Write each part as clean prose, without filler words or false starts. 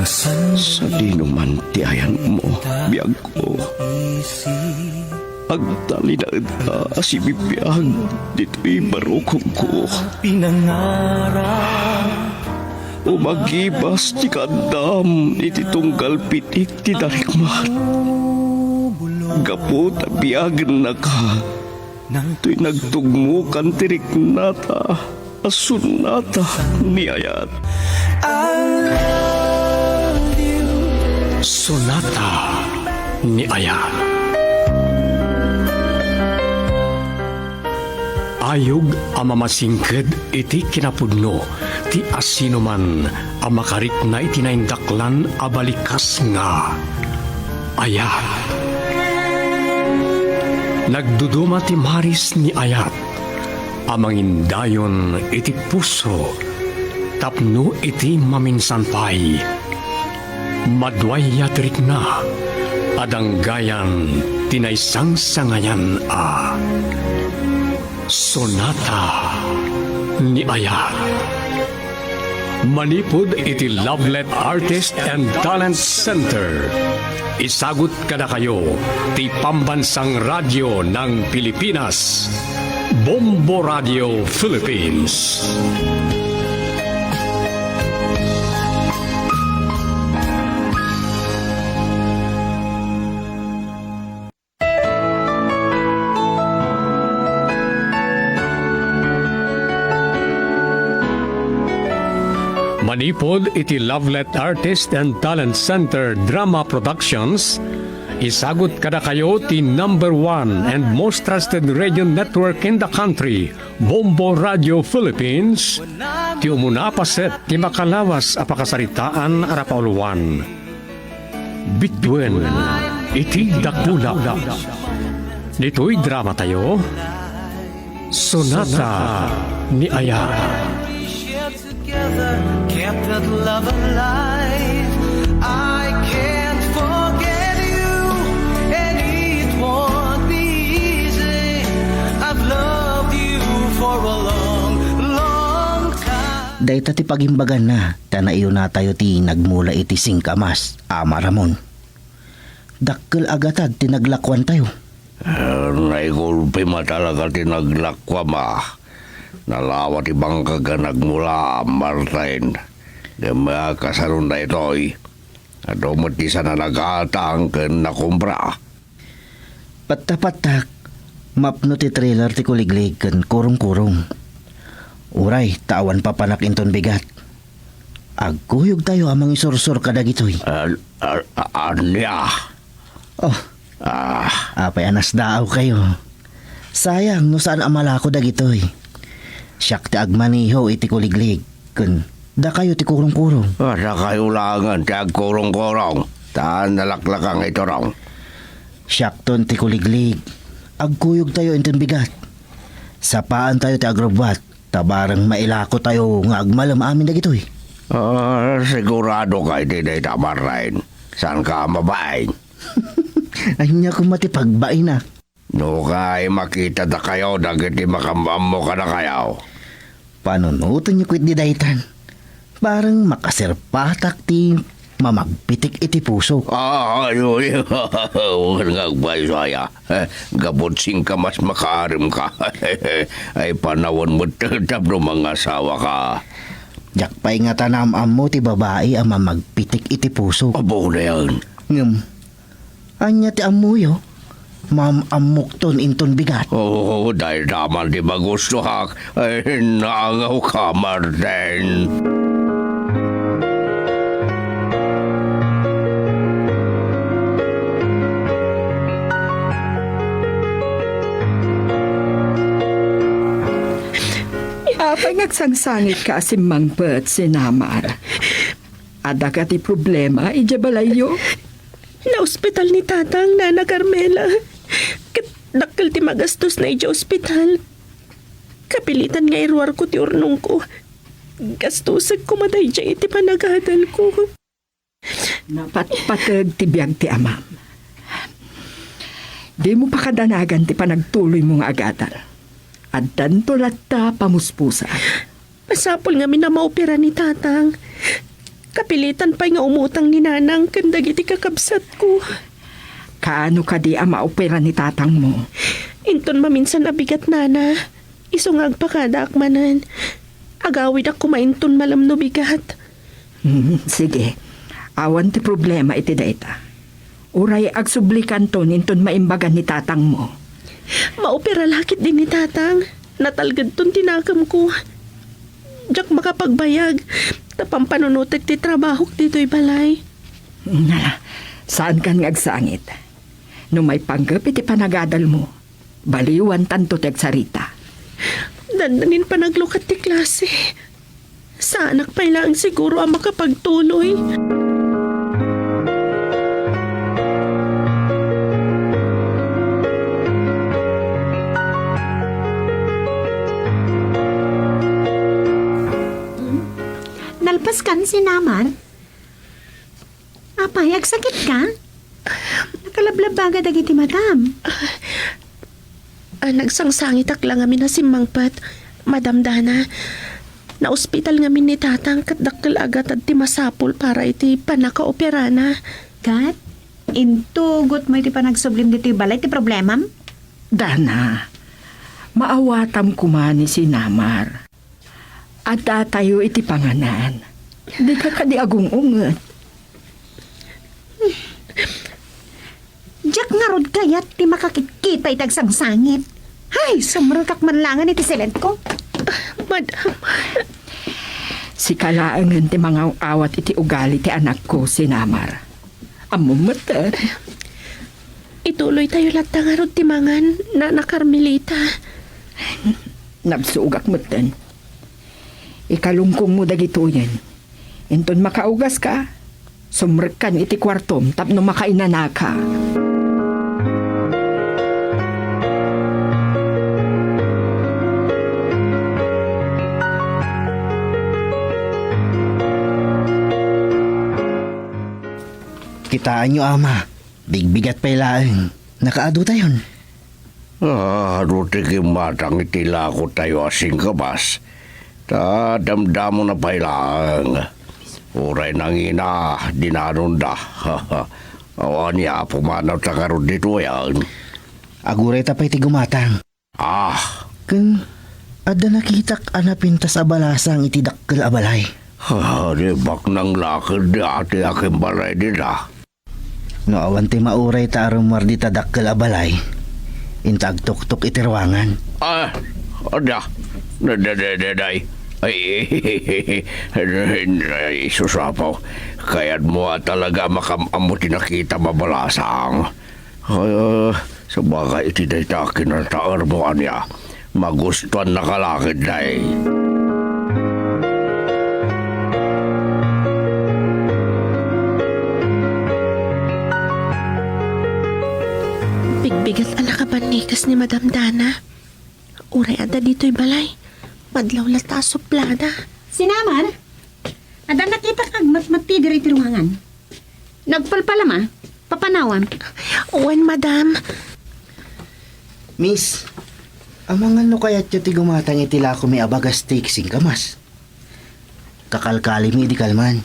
Sa dinuman tiayan mo, biyag ko. Ang talinad ka si bibiyag, dito'y barukong ko. Umagibas ti kandam, iti tunggal pitik ti darikmat. Gapo tabiyag na ka, to'y nagtugmukan tirik nata, asun nata niyayat. Sonata ni Ayat. Ayog ang mamasingked iti kinapudno, ti asino man ang makarit na itinaindaklan abalikas nga. Ayat. Nagduduma ti maris ni Ayat, amangindayon iti puso, tapno iti maminsanpay. Madway yatrik na, adanggayan tinaysang sangayan a. Sonata ni Ayat. Manipod iti Lovelet Artist and Talent Center. Isagot kada kayo ti pambansang radyo ng Pilipinas, Bombo Radio Philippines. Manipod iti Lovelet Artist and Talent Center Drama Productions, isagot kada kayo ti #1 and most trusted radio network in the country, Bombo Radio Philippines, ti umuna paset ti makalawas a pakasaritaan ara pauluan. Bitwen iti dakula. Dito'y drama tayo, Sonata ni Ayat. Kept that love alive. I can't forget you, and it won't be easy. I've loved you for a long, long time. Dahita ti pagimbagan na, tanaiyo na tayo ti nagmula iti singkamas, Ama Ramon. Dakkel agatad ti naglakwan tayo. Naigulpi matalaga ti naglakwa ma. Nalawat ibang kaganag mula, Martin. Dema kasarun na ito'y. At umati sa nalagatang ken nakumpra. Pattapatak, mapno ti trailer ti kuliglig ken kurong-kurong. Uray, tawan papanak inton bigat. Agkuyog tayo amang isursur kadag ito'y. Anya? Oh, apay anas daaw kayo. Sayang no saan amalako dag ito'y. Siyak ti agmaniho iti kuliglig kun da kayo ti kurong-kurong. Da kayo langan ti agkurong-kurong. Taan nalaklakang ito raw. Siyak ton ti kuliglig. Agkuyog tayo inton bigat. Sapaan tayo ti agrobwat. Tabarang mailako tayo nga agmalam amin dagitoy. Sigurado ka iti day tamarain. Saan ka mabain? Anya ko matipagbain na. No kay makita da kayo dagiti makambam mo ka na kayaw. Panunutan niyo kwit di daytan. Parang makasirpatak ti mamagpitik iti puso. Ayoy. Huwag ngagbay saya. Gabot sing ka mas makaarim ka. Ay panawon mo tapno mga asawa ka. Jakpay nga tanamam mo ti babae ang mamagpitik iti puso. Abo na yan. Anya ti amuyo. Amok ton inton bigat. Dahil naman di magusto hak. Ay naangaw ka, Martin. Apay ngagsangsangit ka si Mang Bet sinamar. Ada ka ti problema, ijabalayo. Na-ospital ni tatang, Nana Carmela. Dakkel ti magastos na ija ospital. Kapilitan nga irwar ko ti urnong ko. Gastusag ko maday dya iti panagadal ko. Napatpatag ti biyag ti amam. Di mo pa kadanagan ti panagtuloy mong agadal. At danto latta pamuspusa. Pasapol nga minamaopera ni tatang. Kapilitan pa'y nga umutang ni Nanang kandag iti kakabsat ko. Kaano ka di maopera ni tatang mo? Inton maminsan abigat nana. Isungag pa kada akmanan. Agawid ako mainton malam no bigat. Sige, awan ti problema iti dayta. Uray agsublikan to ninton maimbagan ni tatang mo. Maopera lakit din ni Tatang. Natalgad ton tinakam ko. Diyak makapagbayag. Tapang panunutek ti trabaho dito'y balay. Nga, saan kan ngagsangit? No may panggap iti panagadal mo, baliwan tanto teg sarita. Dandanin pa naglukat ti klase. Sa anak pa lang siguro ang makapagtuloy. Nalpas kan si Namar? Apay, agsakit ka? Nakalablabaga dagiti madam. Nagsangsangit ak lang amin na si Mangpat, Madam Dana. Na ospital ngamin ni Tatang kat dakkel agat at ti masapol para iti panaka-opera na. Kat, intugot mo iti panagsublim dito balay ti problemam? Dana, maawatam kumani si Namar. At tayo iti panganan. Di ka kadi agong unget. Diyak nga rod kayat ti makakikita itagsang sangit. Hay, sumrutak man langan iti silid ko. Madam, Si kalaangan ti mga awat iti ugali ti anak ko si Namar. Amumater. ituloy tayo latangarod timangan na Carmelita. Nabsugak mo ten. Ikalungkong mo dagito yan. Inton makaugas ka, sumrekan iti kwartom tapno makainana ka. Kitaan nyo, ama. Bigbigat pa ilaang. Nakaado tayon. Ruti matang itila ko tayo asing kabas. Ta damdamo na pailang. Uray nang ina, dinanunda. Awan niya, pumanaw sa karoon dito yan. Aguray tapay ti gumatang. Kun, ada nakitak anapinta sa balasang iti dakkel abalay. Ribak ng lakad di ati aking balay nila. No awan ti mauray ta arumar di tadakkel abalay. Intag tuktok itirwangan. Ada. Daday. Ay, susapaw. Kaya't mo talaga makamuti nakita mabalasang. Sa bagay itidaytakin ang taar mo niya. Magustuhan na kalakid na eh. Bigbigat ala ka banikas ni Madam Dana. Uray ada dito'y balay. Madlaw lata suplada. Sinamar, ada nakita kag matmati diri ti ruangan. Nagpalpalama, papanawan. Uwan, Madam. Miss, amangan no kayat ti gumatang itila ko may abagas steak sing kamas. Kakalkali mi di kalman.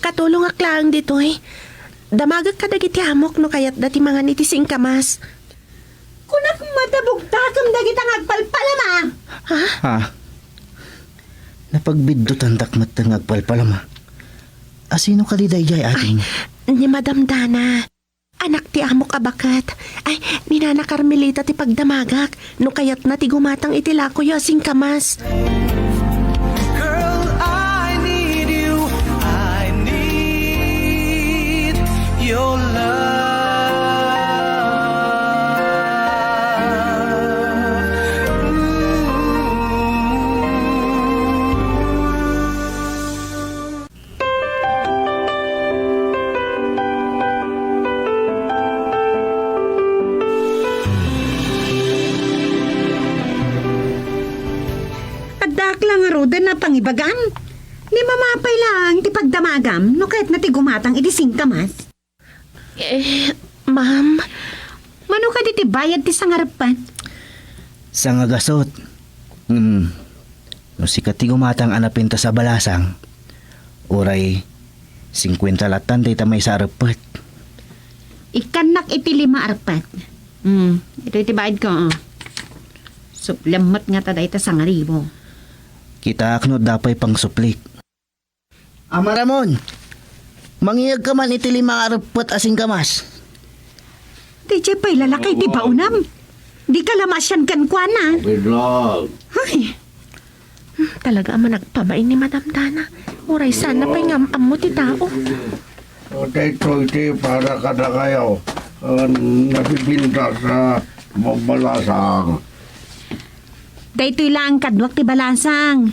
Katulong aklang dito'y. Damagag ka dagiti hamok no kayat dati mga nitising kamas. Kunak matabugtakam dagitang agpalpalama. Ha? Napagbidutan takmat ng agpalpalama. Asino ka di dayjay ating? Ni Madam Dana. Anak ti amok abakat. Ay, ni Nana Carmelita ti pagdamagak. No kayat na ti gumatang itilako yo asing kamas. Girl, I need you. I need your love. Lang roden na pangibagan. Ni mamapay lang ti pagdamagam no kahit na ti gumatang iti singkamas. Ma'am. Mano ka di ti bayad ti sangarapan? Sa nga gasot. No sikat ti gumatang anapinta sa balasang. Uray, 50 latan day tamay sa arapat. Ikanak iti 5 arpat. Ito iti bayad ko. Suplemot nga tada ita sa ngaribo. Kita akno dapay pang suplik. Amaramon, mangiyag ka man iti 5 arapat asing kamas. DJ pa'y lalakay di baunam. Di ka lamasyan kan kwa na. Bidlang. Ay, Talaga ama nagpamain ni Madam Dana. Uray sana pa'y ngamam mo ti tao. O dito iti para kada kayo. Nabibinta sa balasang. daytoy lang kadwak ti balasang.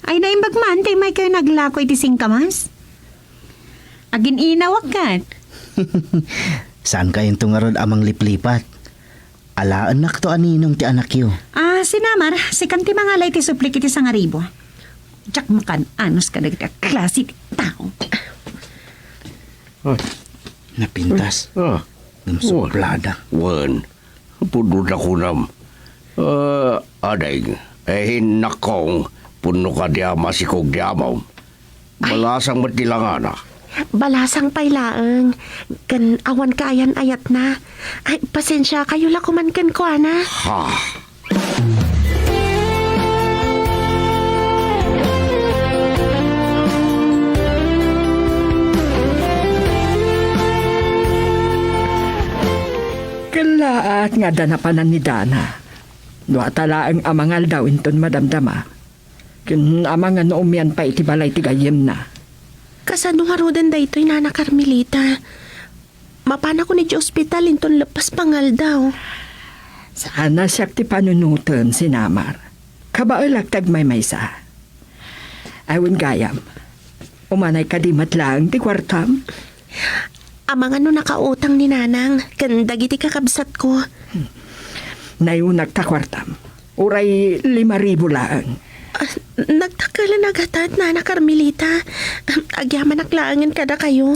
Ay naimbag man, tay may kayo naglako iti singkamas. Agin inawag kat. Saan kayong tungarod amang liplipat? Alaan nak to aninong ti anak yo. Sinamar, sikan ti mga lay ti suplik iti sangaribo. Diyak makan, anos ka nagita klase ti tao. Napintas. Namsuplada. Wan. Punod ako nam. Aday. Hinakong. Puno ka di masikog di amaw. Balasang matilangan na. Balasang pailaang. Kan awan kaayan ayat na. Ay, pasensya kayo lakuman kan ko, ana. Ha. Kalaat nga danapanan ni Dana. Duatala ang amangal daw inton madamdama. Kun amangan no umyan pa iti balay ti gayem na. Kasano nga rodan da ito'y Nana Carmelita. Mapana ko ni hospital inton lepas pangal daw. Sana siya ti panunutan si Namar. Kabailag tagmay maysa. Ayon gayam. Umanay kadimat lang ti kwartam. Amang ano nakautang ni Nanang. Kan dagiti kakabsat ko. Nayunag ta kwartam. Uray 5,000 lang. Nagtakala nagatat, Nana Carmelita. Agyaman naklaangan kada kayo.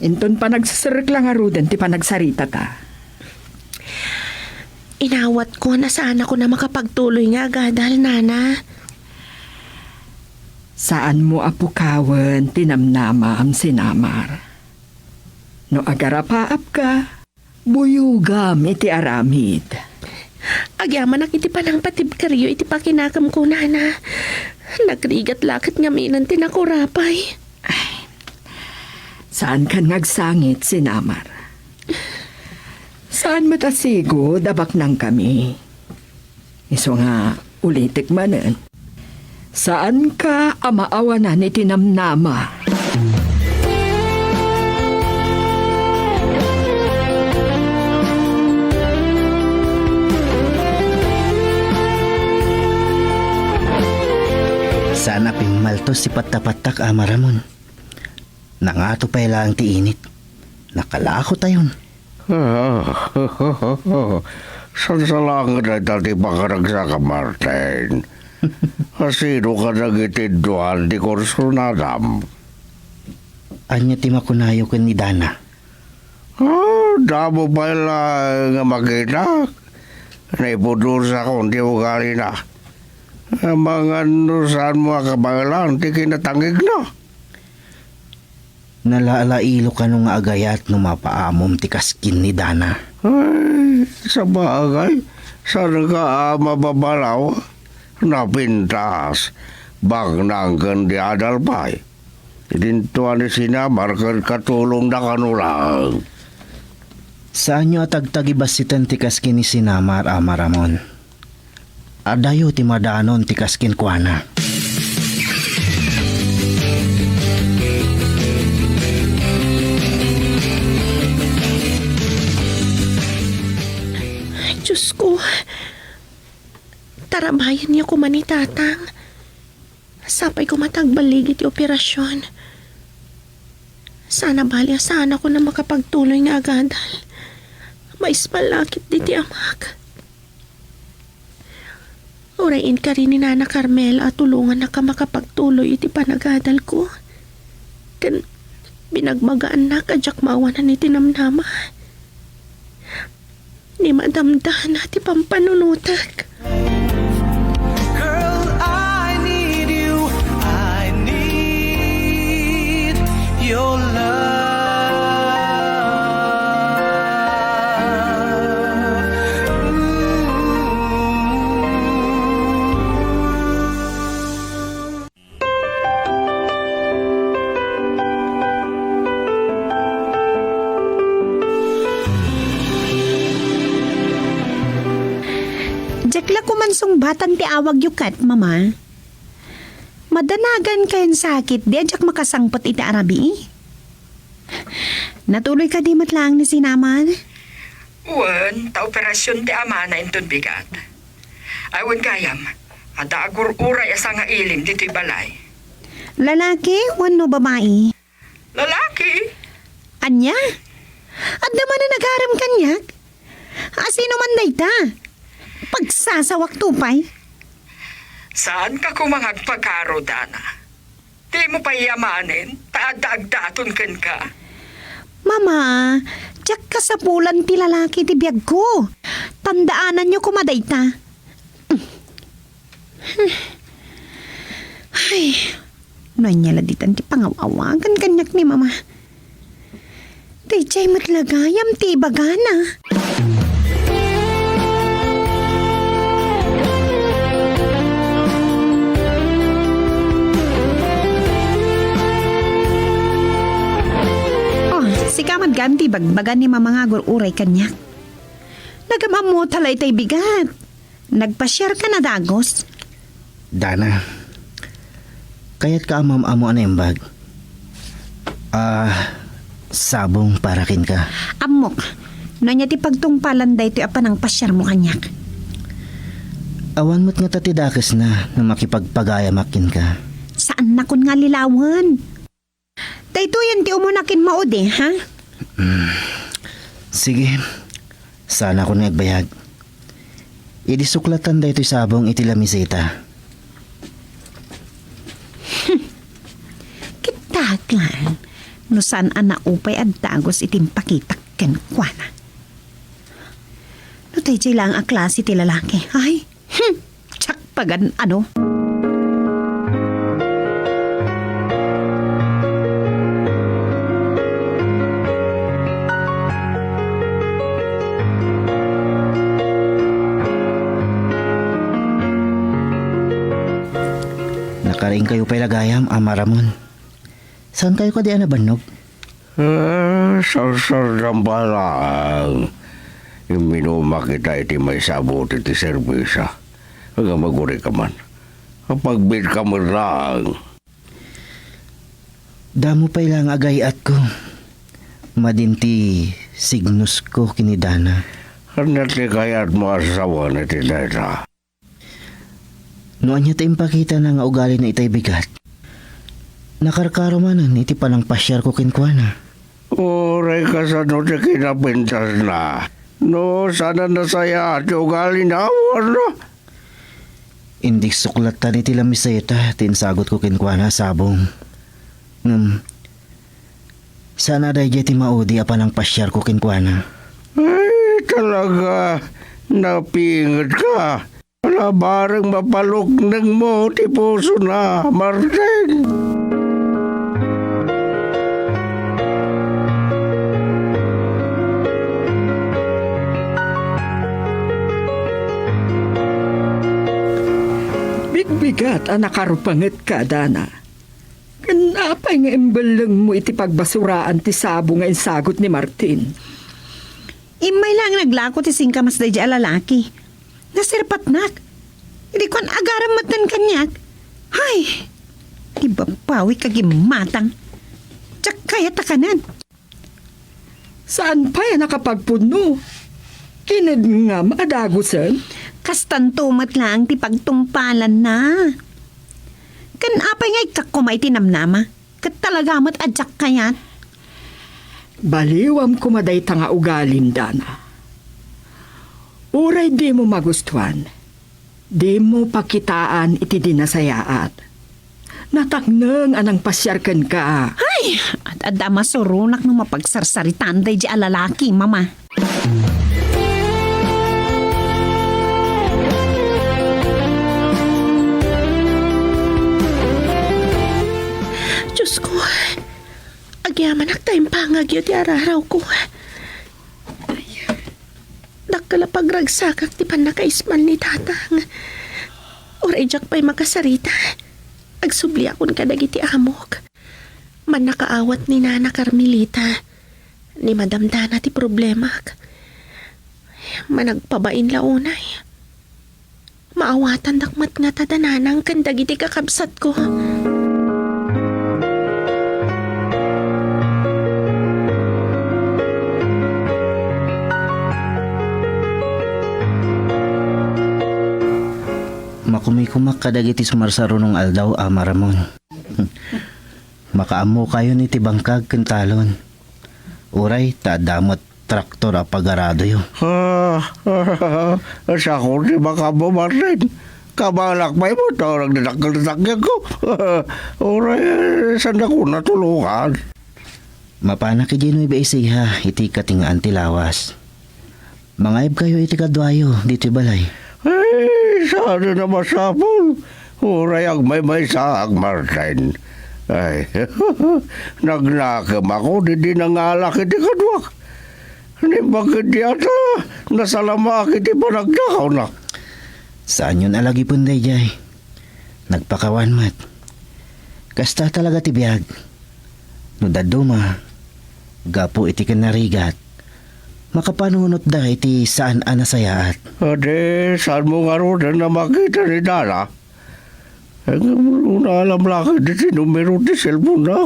Inton pa nagsasirik lang arudan ti panagsarita ta. Inawat ko na sana ko na makapagtuloy nga agadal, Nana. Saan mo apukawan tinamnamam si Namar? No agarapaap ka, buyugam iti aramid. Agyaman nak iti panang patib karyo iti pakinakam ko, Nana. Nagrigat lakit nga minan tinakurapay. Saan kan nagsangit si Namar? Saan matasigo dabak nang kami? Iso nga ulitik manen. Saan ka amaawanan ni tinamnama? Sana pingmaltos si patapatak amaramon. Nangato pa ilang ti init. Nakalako tayon. Sansalangan na dati pakaragsa ka, Martin. Sino ka nagitiduan di korsunadam? Anya ti makunayo ken ni Dana. Damo pa lang nga makita. Naipudur sa kundi ugali na. Mga nusan mo kabangalan, di kinatangig na. Nalaalailo ka nung agayat no mapaamom ti kaskin ni Dana. Ay, sa bagay, saan ka mababalaw? Napintas, bang nanggan di adalpay. Idintuan ni Sinamar katulong na kanulang. Saan nyo atagtagibasitan ti kaskin ni Sinamar amaramon? Adayo ti madanon ti kaskin kuana. Ay, Diyos ko. Tarabayan niyo ko man ni Tatang. Sapay ko matagbalig iti operasyon. Sana bali, sana ko na makapagtuloy nga agadal. Maispalakit di ti amak. Urain ka rin ni Nana Carmela at tulungan na ka makapagtuloy iti panagadal ko. Kan binagmagaan na kadyak maawanan ni tinamnama. Ni madamdahan na ti pampanunutak. Girl, I need you. I need Jakla kumansong batan ti awag yukat, mama. Madanagan kayan sakit, di ajak makasangpot iti arabi. Natuloy ka di matlang ni sinaman? Wan, ta operasyon ti ama na inton bigat. Awan gayam, ada agur uray asa nga ilim dito'y balay. Lalaki, wano babae? Lalaki? Anya? At naman na nagharam kanyak? Sino man dayta? Pagsasawak tupay? Saan ka kumangag pagkaro, Dana? Di mo pa yamanin, taadagdaton kan ka. Mama, tiyak ka sa pulan ti lalaki ti biyag ko. Tandaanan niyo kumadayta. Ay, nanyala ditan ti pangawawagan kanyak ni mama. Dayjay matlagayam ti bagana. Si kamad ganti bagbagan ni mamangagur uray kanyak. Nagamamo talay tay bigat. Nagpasyar ka na dagos. Dana, kaya't ka amam-amo ano yung bag? Sabong para kin ka. Amok, nanya ti pagtungpalan day ti apan ang pasyar mo kanyak. Awan mo't nga tatidakas na makipagpagayamakin ka. Saan na kun nga lilawan? Dayto yan ti umunakin maode, ha? Sige, sana ko nagbayag. Idisuklatan da ito'y sabong itilamisita. Kitaglan, no saan ana upay at dagos itimpakitak ken kuana. No tayo lang ang klase ti lalaki, ay? Tsak pagan ano? Nakaring kayo pa'y lagayam, Ama Ramon. Saan kayo ka di anabanog? Sarsardam pa lang. Yung minuma kita iti may sabot iti serbisa. Hanggang maguri ka man. Kapag bid ka mo lang. Damo pa'y lang agayat ko. Madinti signus ko kinidana. Kanati kaya't mo asawan iti data. Noon niya tayong pakita na nga ugali na itay bigat. Nakarkaro manan iti panang pasyar ko kinkwana. Oray ka sa no ti kinapintas na. No, sana nasaya at ugali na awar. Hindi suklatan iti lamiseta tinsagot ko kinkwana sabong. Sana day ti maudi apan ang pasyar ko kinkwana. Ay, talaga. Napingit ka. Wala barang mapalok ng mo ti puso na, Martin. Bigbigat ang nakarupangit ka, Dana. Kanapay nga imbalang mo iti pagbasuraan ti sabo nga insagot ni Martin. Imay lang naglako ti singkamas day di lalaki. Nasirpat nak. Hindi ko agaram matan kanyak. Hay! Di ba pawi kagimatang? Tsak kaya takanan. Saan pa yan nakapagpuno? Kinad nga maadagosan? Kastan tumat lang ti pagtungpalan na. Kan apay ngay kakumay tinamnama. Kat talaga mat adyak kayat. Baliwam kumaday tanga ugalim, Dana. Uray di mo magustuhan. Di mo pakitaan iti dinasayaat. Nataknang anang pasyarkan ka. Ay! At adama surunak no mapagsarsaritan day di alalaki, mama. Diyos ko, agyaman tayong pangagyo ti araraw ko. Dakala pagragsakak ti panakaismal ni tatang. Oray jak pa'y makasarita. Agsubli akon kadagiti amok. Man nakaawat ni Nana Carmelita. Ni Madam Dana ti problema. Managpabain launay. Maawatan dakmat nga tadananang kandag iti kakabsat ko. Makumikumak kadagiti sumarsaro nung aldaw, Maramon. Makaamo kayo ni tibangkag kentalon. Uray, tadamot traktor a pagarado yo. Sa ko di makamo Martin. Kabalak may motor ang dinakal-dakal ko. Oray, saan ako natulungan? Mapana ki Ginoy Baisiha, iti katingaan tilawas. Mangaib kayo iti kadwayo, dito balay. Ay, sana na masapol. Oray, ang may sa ang Martin. Ay, nagnakam ako, di nangalak iti kadwak. Ni bakit yata, nasalama iti panagdakaw na. Saan yun alagi punday jay? Nagpakawan mat. Kasta talaga ti biyag. No daduma, gapo iti kanarigat. Makapanunot da iti saan anasayaat. Ade, saan mo nga rin na makita ni Dana? Ang alam lang iti numero di cellphone na.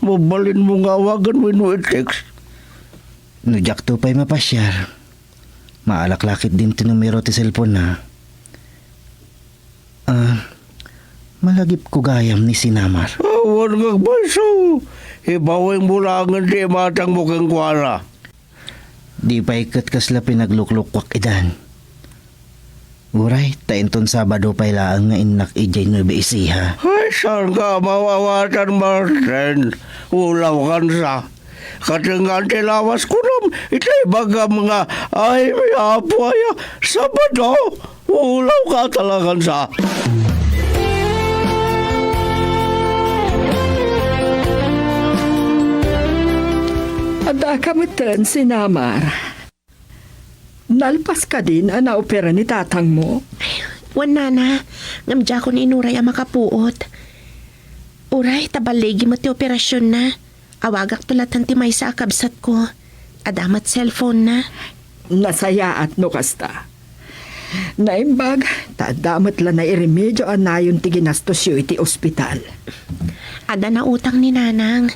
Mabalin mo nga awagan mo ino i-text. No jakto pa'y mapasyar. Maalaklakit din ti numero ti cellphone na. Malagip ko gayam ni Sinamar. Awan nga baso. Ibawing bulangan di matang mukhang kwala. Di pa ikat kasla pinagluklukwak idan. Uray, tainton Sabado pa'y laang nga inak ijay no Baisiha. Ay, saan ka mawawatan, Martin? Ulaw kan sa. Katingan tilawas ko nam, itay baga mga ay may apo ay Sabado. Ulaw ka talagan sa. Ada kamutan, Sinamar. Nalpas ka din ang naopera ni tatang mo. Wan nana, ngamdya ko ni Inuray ang makapuot. Uray, tabalegi mo ti operasyon na. Awagak tulatan ti may sa akabsat ko. Adamat cellphone na. Nasaya at no kasta. Naimbag, tadamat la na iremedyo anayon ti ginastos yu iti ospital. Ada na utang ni nanang.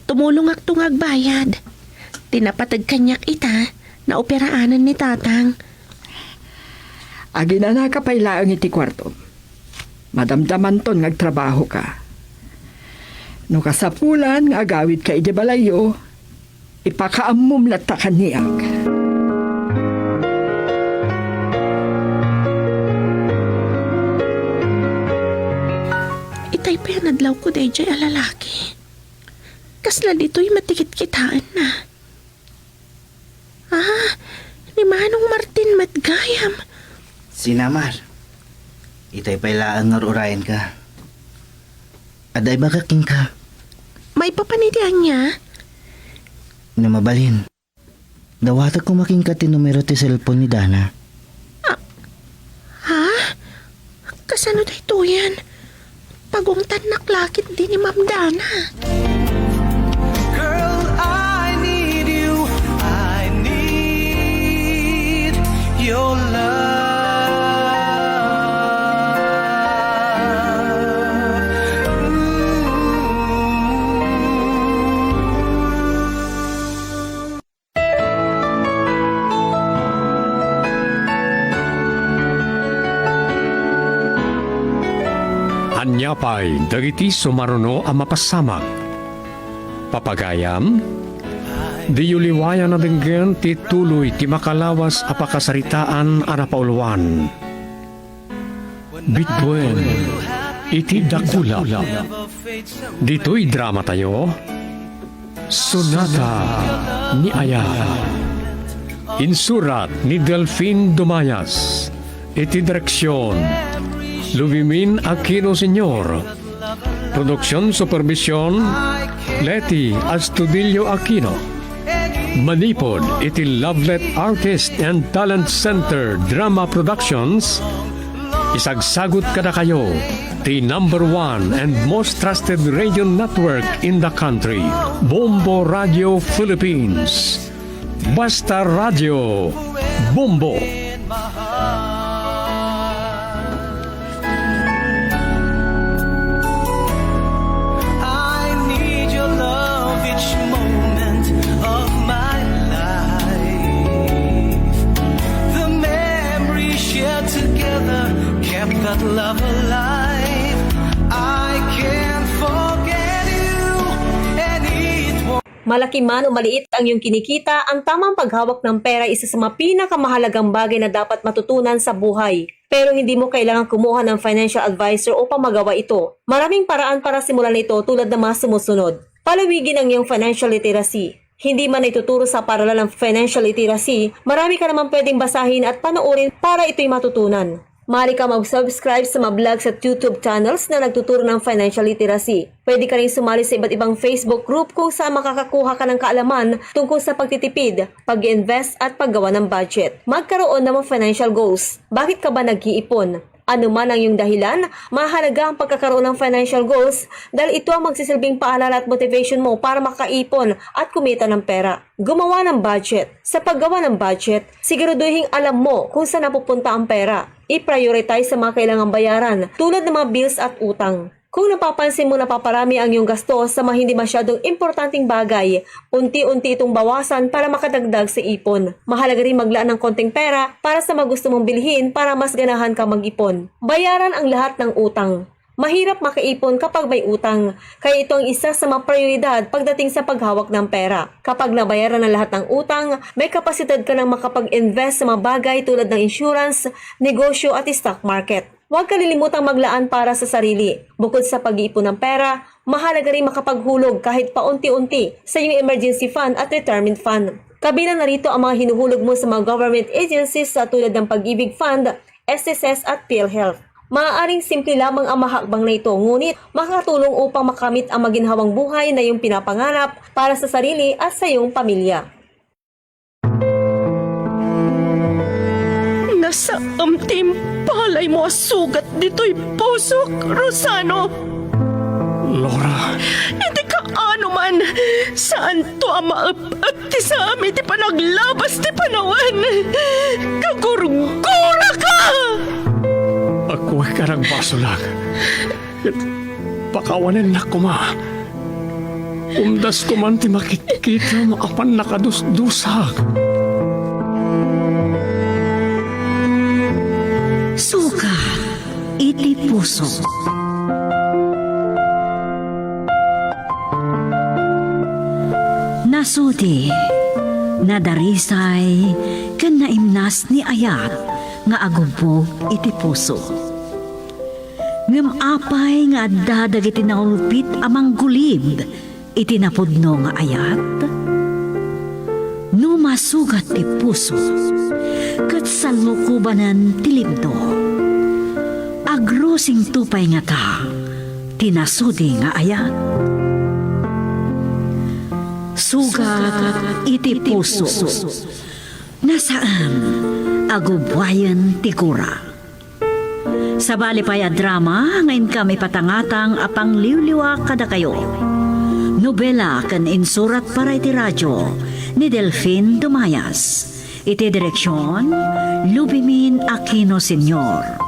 Tumulong ak tungag bayad. Tinapatag kanyak ita na operaanan ni tatang. Agi na nakapailaang iti kwarto. Madamdaman ton ngagtrabaho ka. No kasapulan nga agawid ka iti balayo, ipakaamum lata kaniyak. Itay pa yan adlaw ko day jay alalaki. Kasla dito'y matikit kitaan na. Ni Manong Martin Matgayam. Sinamar, itay pa'y laang nga urayan ka. Aday ba kaking ka? May papanidian niya. Na mabalin. Dawatag ko making ka ti numero ti cellphone ni Dana. Ha? Kasano da ito yan? Pagungtan naklakit din ni Ma'am Dana. Girl, I need you. I need your love. Anyapay, dagiti sumaruno ang mapasamak. Papagayam, di yuliwayan na binggen ti tuloy ti makalawas apakasaritaan anapauluan. Bitbuen, iti dakula. Dito'y drama tayo. Sonata ni Aya. Insurat ni Delphine Dumayas. Iti direksyon Lubimin Aquino Sr. Produksyon Supervision Leti Astudillo Aquino. Manipod iti Lovelet Artist and Talent Center Drama Productions. Isagsagot kada kayo the #1 and most trusted radio network in the country, Bombo Radio Philippines. Basta Radio Bombo. that love alive. I can't forget you, and it won't. Malaki man o maliit ang iyong kinikita, ang tamang paghawak ng pera isa sa mga pinakamahalagang bagay na dapat matutunan sa buhay. Pero hindi mo kailangan kumuha ng financial advisor upang magawa ito. Maraming paraan para simulan ito tulad ng mga sumusunod. Palawigin ang iyong financial literacy. Hindi man ituturo sa paralan ng financial literacy, marami ka naman pwedeng basahin at panoorin para ito'y matutunan. Maaari ka mag-subscribe sa mga vlogs at YouTube channels na nagtuturo ng financial literacy. Pwede ka rin sumali sa iba't ibang Facebook group kung saan makakakuha ka ng kaalaman tungkol sa pagtitipid, pag-invest at paggawa ng budget. Magkaroon ng mga financial goals. Bakit ka ba nag-iipon? Ano man ang iyong dahilan, mahalaga ang pagkakaroon ng financial goals dahil ito ang magsisilbing paalala at motivation mo para makaipon at kumita ng pera. Gumawa ng budget. Sa paggawa ng budget, siguraduhin alam mo kung saan napupunta ang pera. I-prioritize sa mga kailangang bayaran tulad ng mga bills at utang. Kung napapansin mo napaparami ang iyong gasto sa mga hindi masyadong importanteng bagay, unti-unti itong bawasan para makadagdag sa ipon. Mahalaga rin maglaan ng konting pera para sa mga gusto mong bilhin para mas ganahan ka mag-ipon. Bayaran ang lahat ng utang. Mahirap makaipon kapag may utang, kaya ito ang isa sa mga prioridad pagdating sa paghawak ng pera. Kapag nabayaran ang lahat ng utang, may kapasidad ka nang makapag-invest sa mga bagay tulad ng insurance, negosyo at stock market. Huwag kalilimutang maglaan para sa sarili. Bukod sa pag-iipon ng pera, mahalaga rin makapaghulog kahit paunti-unti sa iyong emergency fund at retirement fund. Kabilang na rito ang mga hinuhulog mo sa mga government agencies tulad ng Pag-ibig Fund, SSS at PhilHealth. Maaaring simple lamang ang mahakbang na ito, ngunit makakatulong upang makamit ang maginhawang buhay na iyong pinapangarap para sa sarili at sa iyong pamilya. Nasa palay mo sugat dito'y pusok, Rosano. Laura, Hindi ka ano man. Saan to ang maap ti sa amin ti panaglabas ti panawan? Kagurgura ka! ako ay karagbaso lang. Pakawanan na ko ma. Umdas ko man ti makikita maapan nakadusdusak. Suka, iti puso. Nasudi, nadarisay, ken naimnas ni ayat, nga agubog iti puso. Ngem apay nga dadag iti naulpit amang gulib, iti napudno nga ayat. Numasugat ti puso, ket salukubanan ti libdo. Agrosing tupay nga ta, tinasudi nga ayat. Sugat iti puso, nasaan agubwayan ti kura. Sa balipay a drama, ngayon kami patangatang apang liwliwa kada kayo. Nobela kan insurat para iti radyo ni Delphine Dumayas. Iti direksyon, Lubimin Aquino Sr.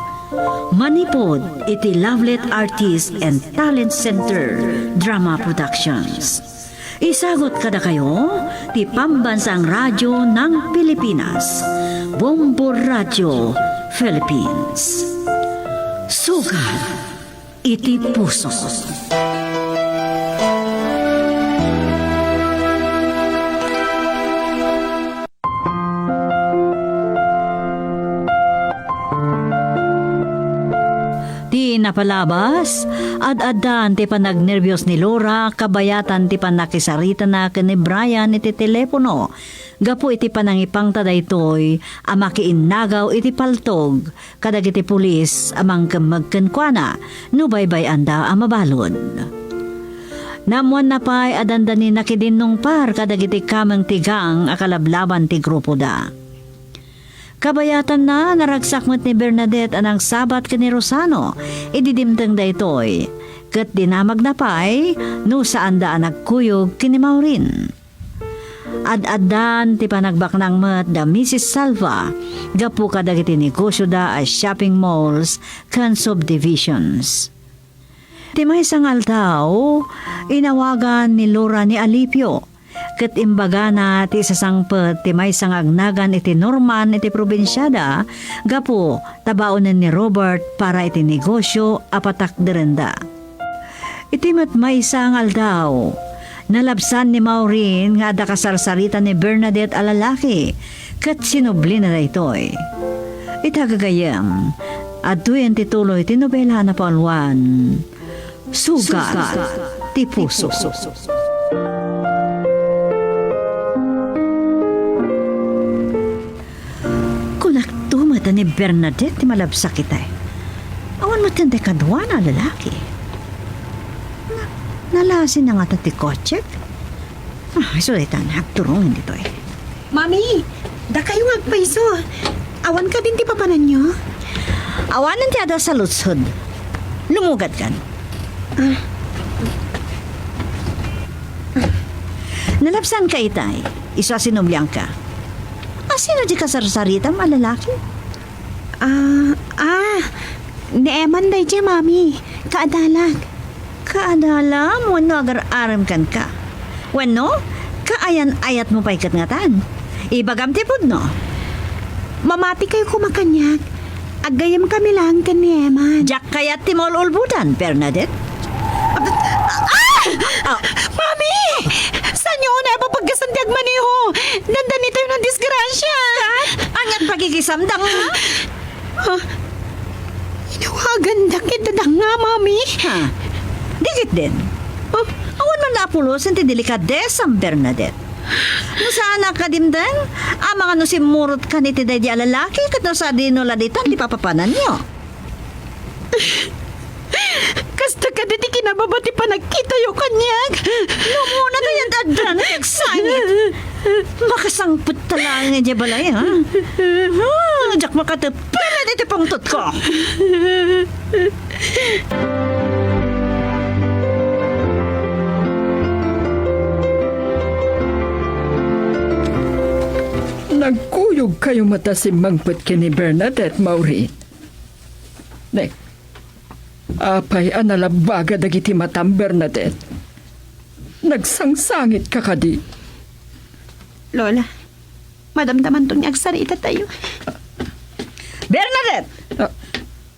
Manipod iti Lovelet Artist and Talent Center Drama Productions. Isagot kada kayo ti Pambansang Radyo ng Pilipinas, Bombo Radio Philippines. Sugat iti puso. Napalabas, ad-adan ti panagnervyos ni Laura, kabayatan ti panakisarita na ni Brian iti telepono. Gapo iti panangipang tadaytoy, amakiinnagaw iti paltog, kadag iti pulis, amang magkenkwana, no baybay anda amabalod. Namuan na pa'y adandanin nakidinong par, kadag iti kamang tigang akalablaban ti grupo da. Kabayatan na naragsakmat ni Bernadette anang sabat ni Rosano, ididimtang daytoy, kat dinamag na pa'y no saan daan nagkuyog kini Maureen. Ad-adan ti panagbaknang mat da Mrs. Salva, gapu kadagiti negosyo da as shopping malls kan subdivisions. Ti may sangal tao, inawagan ni Laura ni Alipio, Ket imbaga na ti sasangpet ti may sangagnagan iti Norman iti probinsyada, gapo tabaonen ni Robert para iti negosyo apatak derenda. Iti met may sangal daw, nalabsan ni Maureen nga ada kasarsarita ni Bernadette a lalaki, ket sinubli na daytoy. Itagagayam, aduyan tituloy ti nobela na paulwan, Sugat ti Puso. Kunaktumata ni Bernadette ti malabsak kita. Awan matindi kadwa na lalaki. Nalasin na nga ti kotse. Sulitan, hagturungin dito eh. Mami, da kayo agpaiso. Awan ka din ti papanan nyo? Awanan ti ada sa lutsod. Lumugad kan. Nalapsan ka itay. Isa sinubyang ka. Sino di kasarsarita malalaki? Ni Eman day dyan, mami. Kaadalag. Kaadala mo no agar-aram kan ka. Wano, kaayan-ayat mo pa ikat ngatan. Ibagam tipod no. Mamati kayo kumakanyag. Agayam kami lang kan ni Eman. Jak kayat ti ulbutan, Bernadette. Mami! Saan nyo na papagkasan ti agmaniho? Nandan ito ng disgrasya. Angat pagigisamdang ha? Inuwagan da kita da nga, mami. Ha? Dikit din. Awan man napulos ang delikadesang Bernadette. No saan nakadimdan? Mga no si murot ka ni tiday di alalaki kat no sa dinoladitan di papapanan nyo. Kasta ka diti kinababati pa nagkita yung kanyag. No muna na yan dadra na nagsangit. Makasangput talang nga di balay ha? Jak makatapala dito pangtot ko. Nagkuyog kayo mata si Mangpet kini Bernadette, Maureen. Nek, apay analabaga dagiti matam Bernadette. Nagsangsangit ka kadi. Lola, madamdaman tong agsarita tayo. Bernadette!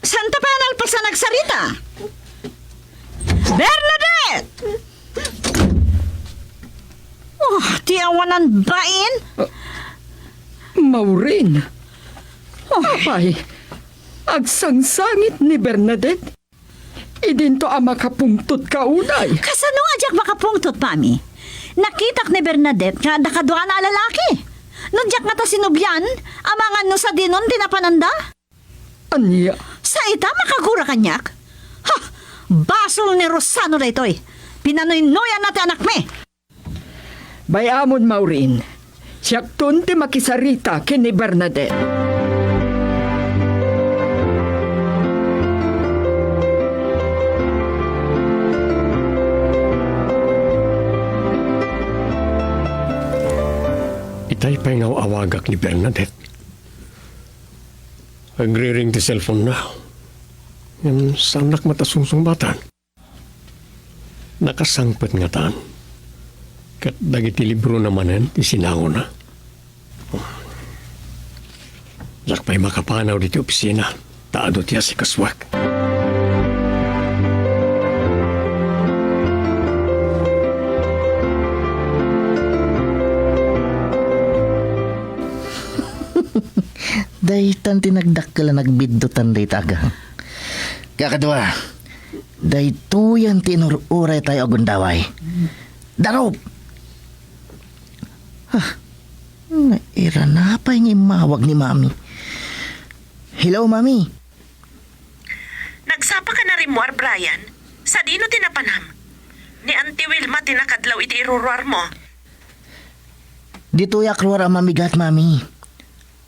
Saan ta pa nalpas sa nagsarita? Bernadette! Oh, tiyawanan bain? Maureen. Apay, agsangsangit ni Bernadette. Idinto ang makapungtot ka unay. Kasano nga diyak makapungtot, mami? Nakitak ni Bernadette nga nakadwa na lalaki. Nung diyak nga ta sinubyan, amangan no sa dinon dinapananda? Anya, Sa ita makagura kanyak? Ha! Basol ni Rosano na ito'y. Pinanoy-noyan natin anak me. bayamon Maureen. Siyak tunti makisarita kini Bernadette. Itay pa nga awagak ni Bernadette. Agri-ring ti cellphone na. Yan sanak matasungsong batan. Nakasangpet nga taan. Kat dagiti libro namanen ti sinango na. Jak pa'y makapanaw diti opisina. Taado tiya si kaswak. Daytan tinagdakkel nagbiddutan day taga. Kakadwa, daytuyan tinururay tayo agundaway. Darop! Naira na pa yung imawag ni Mami. Hello, Mami. Nagsapa ka na rin mo, Brian? Sa dino tinapanam? Ni Auntie Wilma tinakadlaw iti iruruar mo. Dito yak ruwar ang mamigat, Mami.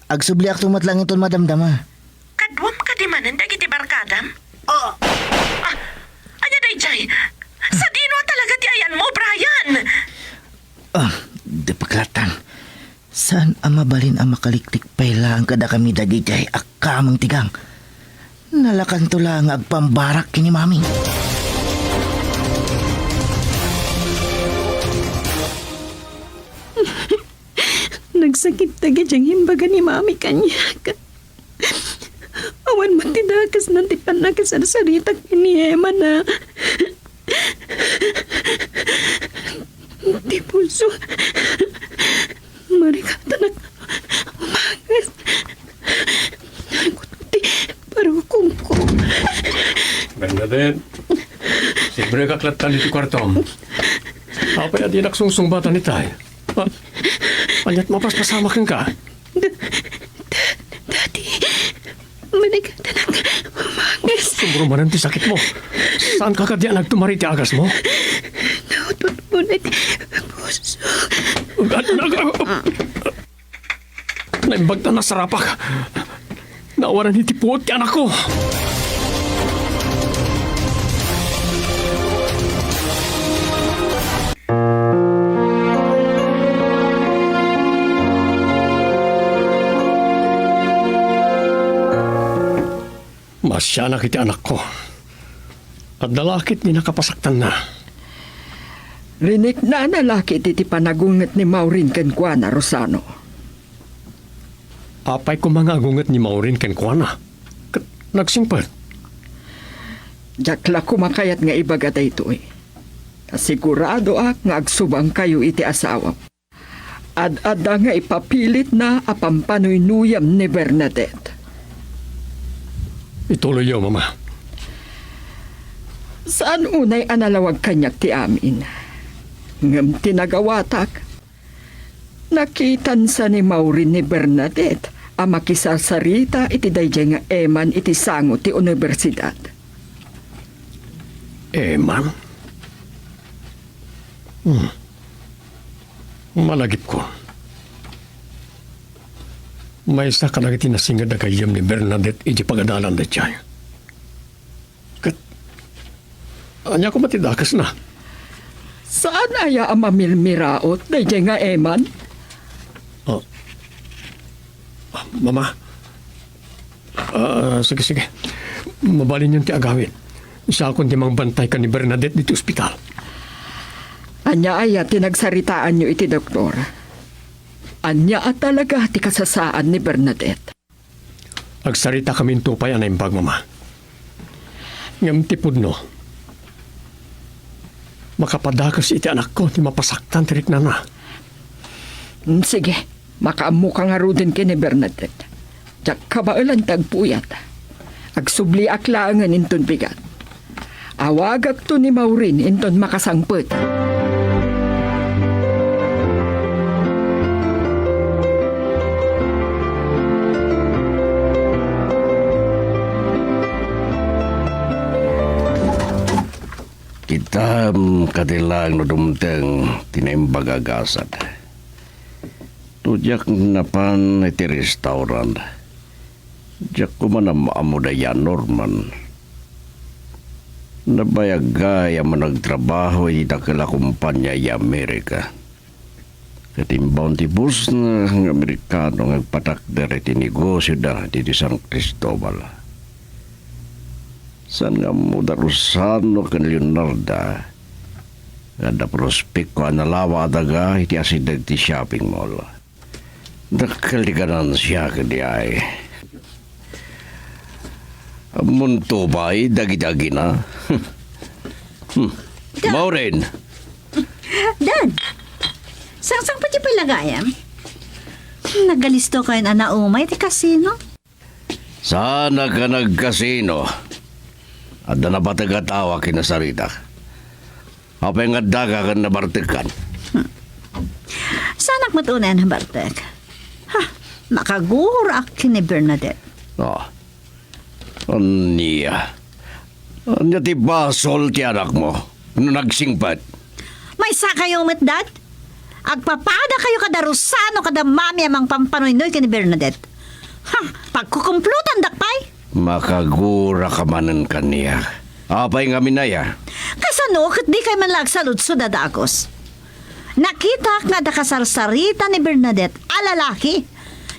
Agsubli ak tumatlang iton madamdama. Kadwam ka di manan dagiti barkadam? Anya day jay? Sa dino talaga ti ayan mo, Brian? Di paklatan. Saan ang mabalin ang makaliktik payla ang kada kami dagijay akamang tigang. Nalakan to lang agpambarak kini Mami. Nagsakit tagi diyang himbaga ni mami kanya. Awan mo tidakas nanti panakasarsarita ni Emma na. Di puso. Marikata na umagas. Nakuti parukong ko. Bernadette, siyempre kaklatan iti kwartom. Apa ya di naksungsung bata ni tay? Panyat mapaspasama kang ka? Dati, marikata na umagas. Sumuro man ang sakit mo. Saan ka kadya nagtumari ti agas mo? Nautot mo na di puso. Naimbagta na sarapak. Nawaran iti puot ti anak ko. Masya na kiti anak ko. At dalakit ni nakapasaktan na. Rinik na nalaki iti panagunget ni Maureen ken Kuana Rosano. Apay ko mga agungat ni Maureen ken Kuana. Nagsingpad. Jakla kumakayat nga ibaga daytoy. Sigurado nga agsubang kayo iti asawa. Ad-ada nga ipapilit na apampanuyuyam ni Bernadette. Ituloy yo, mama. Saan unay analawag kanyak ti amin? Ngam tinagawatak. Nakitan sa ni Maureen ni Bernadette ang makisasarita iti dayjay nga eman iti sango ti universidad. Ma'am? Malagip ko. May isa ka lang itinasingad na kayam ni Bernadette iti pagadalan na siya. Kat, anya ko matidakas na. Saan aya ang mamilmiraot dayjay nga eman? Mama. Sige. Mabalin yung ti agawin. Isa akong timang bantay ka ni Bernadette dito ospital. Anya aya tinagsaritaan nyo iti doktor. Anya at talaga ti kasasaan ni Bernadette. Agsarita kami tupay anay mbag, mama. Ngam tipod no. Makapadakas iti anak ko ni mapasaktan tirik na na. Sige, makaamu ka nga rudin kini Bernadette. Diyak kabailan tagpuyat. Agsubli aklangan inton bigat. Awagak to ni Maureen inton makasangpet. Kita katilang no dumteng tinembag agasad. Tujak napan iti restaurant. Jak ko man ang maamudayan Norman. Nabayagay ang managtrabaho iti dakila kumpanya i Amerika. Katimbaw ti bus na ang Amerikano ngagpatakder iti negosyo da diti San Cristobal. San nga mo Rosano ken Leonarda. Kada prospek ko analawa daga iti asidag ti shopping mall. Dakal di kanan siya kadi ay. Munto ba'y dagi-dagi na? Maureen! Dad, sang pa di palagayam? Nagalisto kayo na naumay ti kasino? Sana ka nagkasino. At na napatagatawa kinasarita. Apay nga daga ka nabartikan. Sanak matunan ang bartek. Ha, makagurak kini Bernadette. Aniya. Anya ti basol ti anak mo. Ano nagsingpat? May sa kayo met, Dad? Agpapada kayo kada Rosano kada mami amang pampanoy-noy kini Bernadette. Ha, pagkukumplutan dakpay? Makagura ka manan kaniya. Apay nga minaya. Kasano, kat di kay man lagsalud so dadagos. Nakita nga da kasarsarita ni Bernadette alalaki.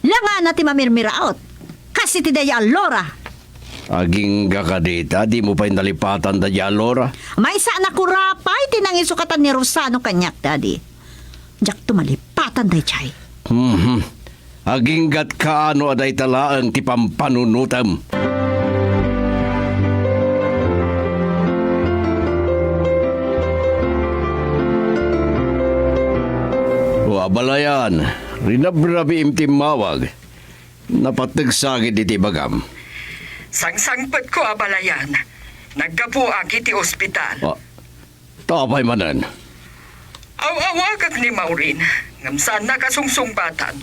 Langa na ti mamirmiraot. Kasi ti daya Laura. Aging gakadita, di mo pa inalipatan da Lora. May sana kurapay tinangisukatan ni Rosano kanyak, Daddy. Jak tumalipatan day chay. Aginggat ka ano aday talaang ti pampanunutam. Wabalayan, rinabrabi imtim mawag. Napatagsagid iti bagam. Sangsangpat ko abalayan. Naggapo agi ti ospital. Tapay manan. Awawagag ni Maureen. Ngamsaan na kasungsungbatan.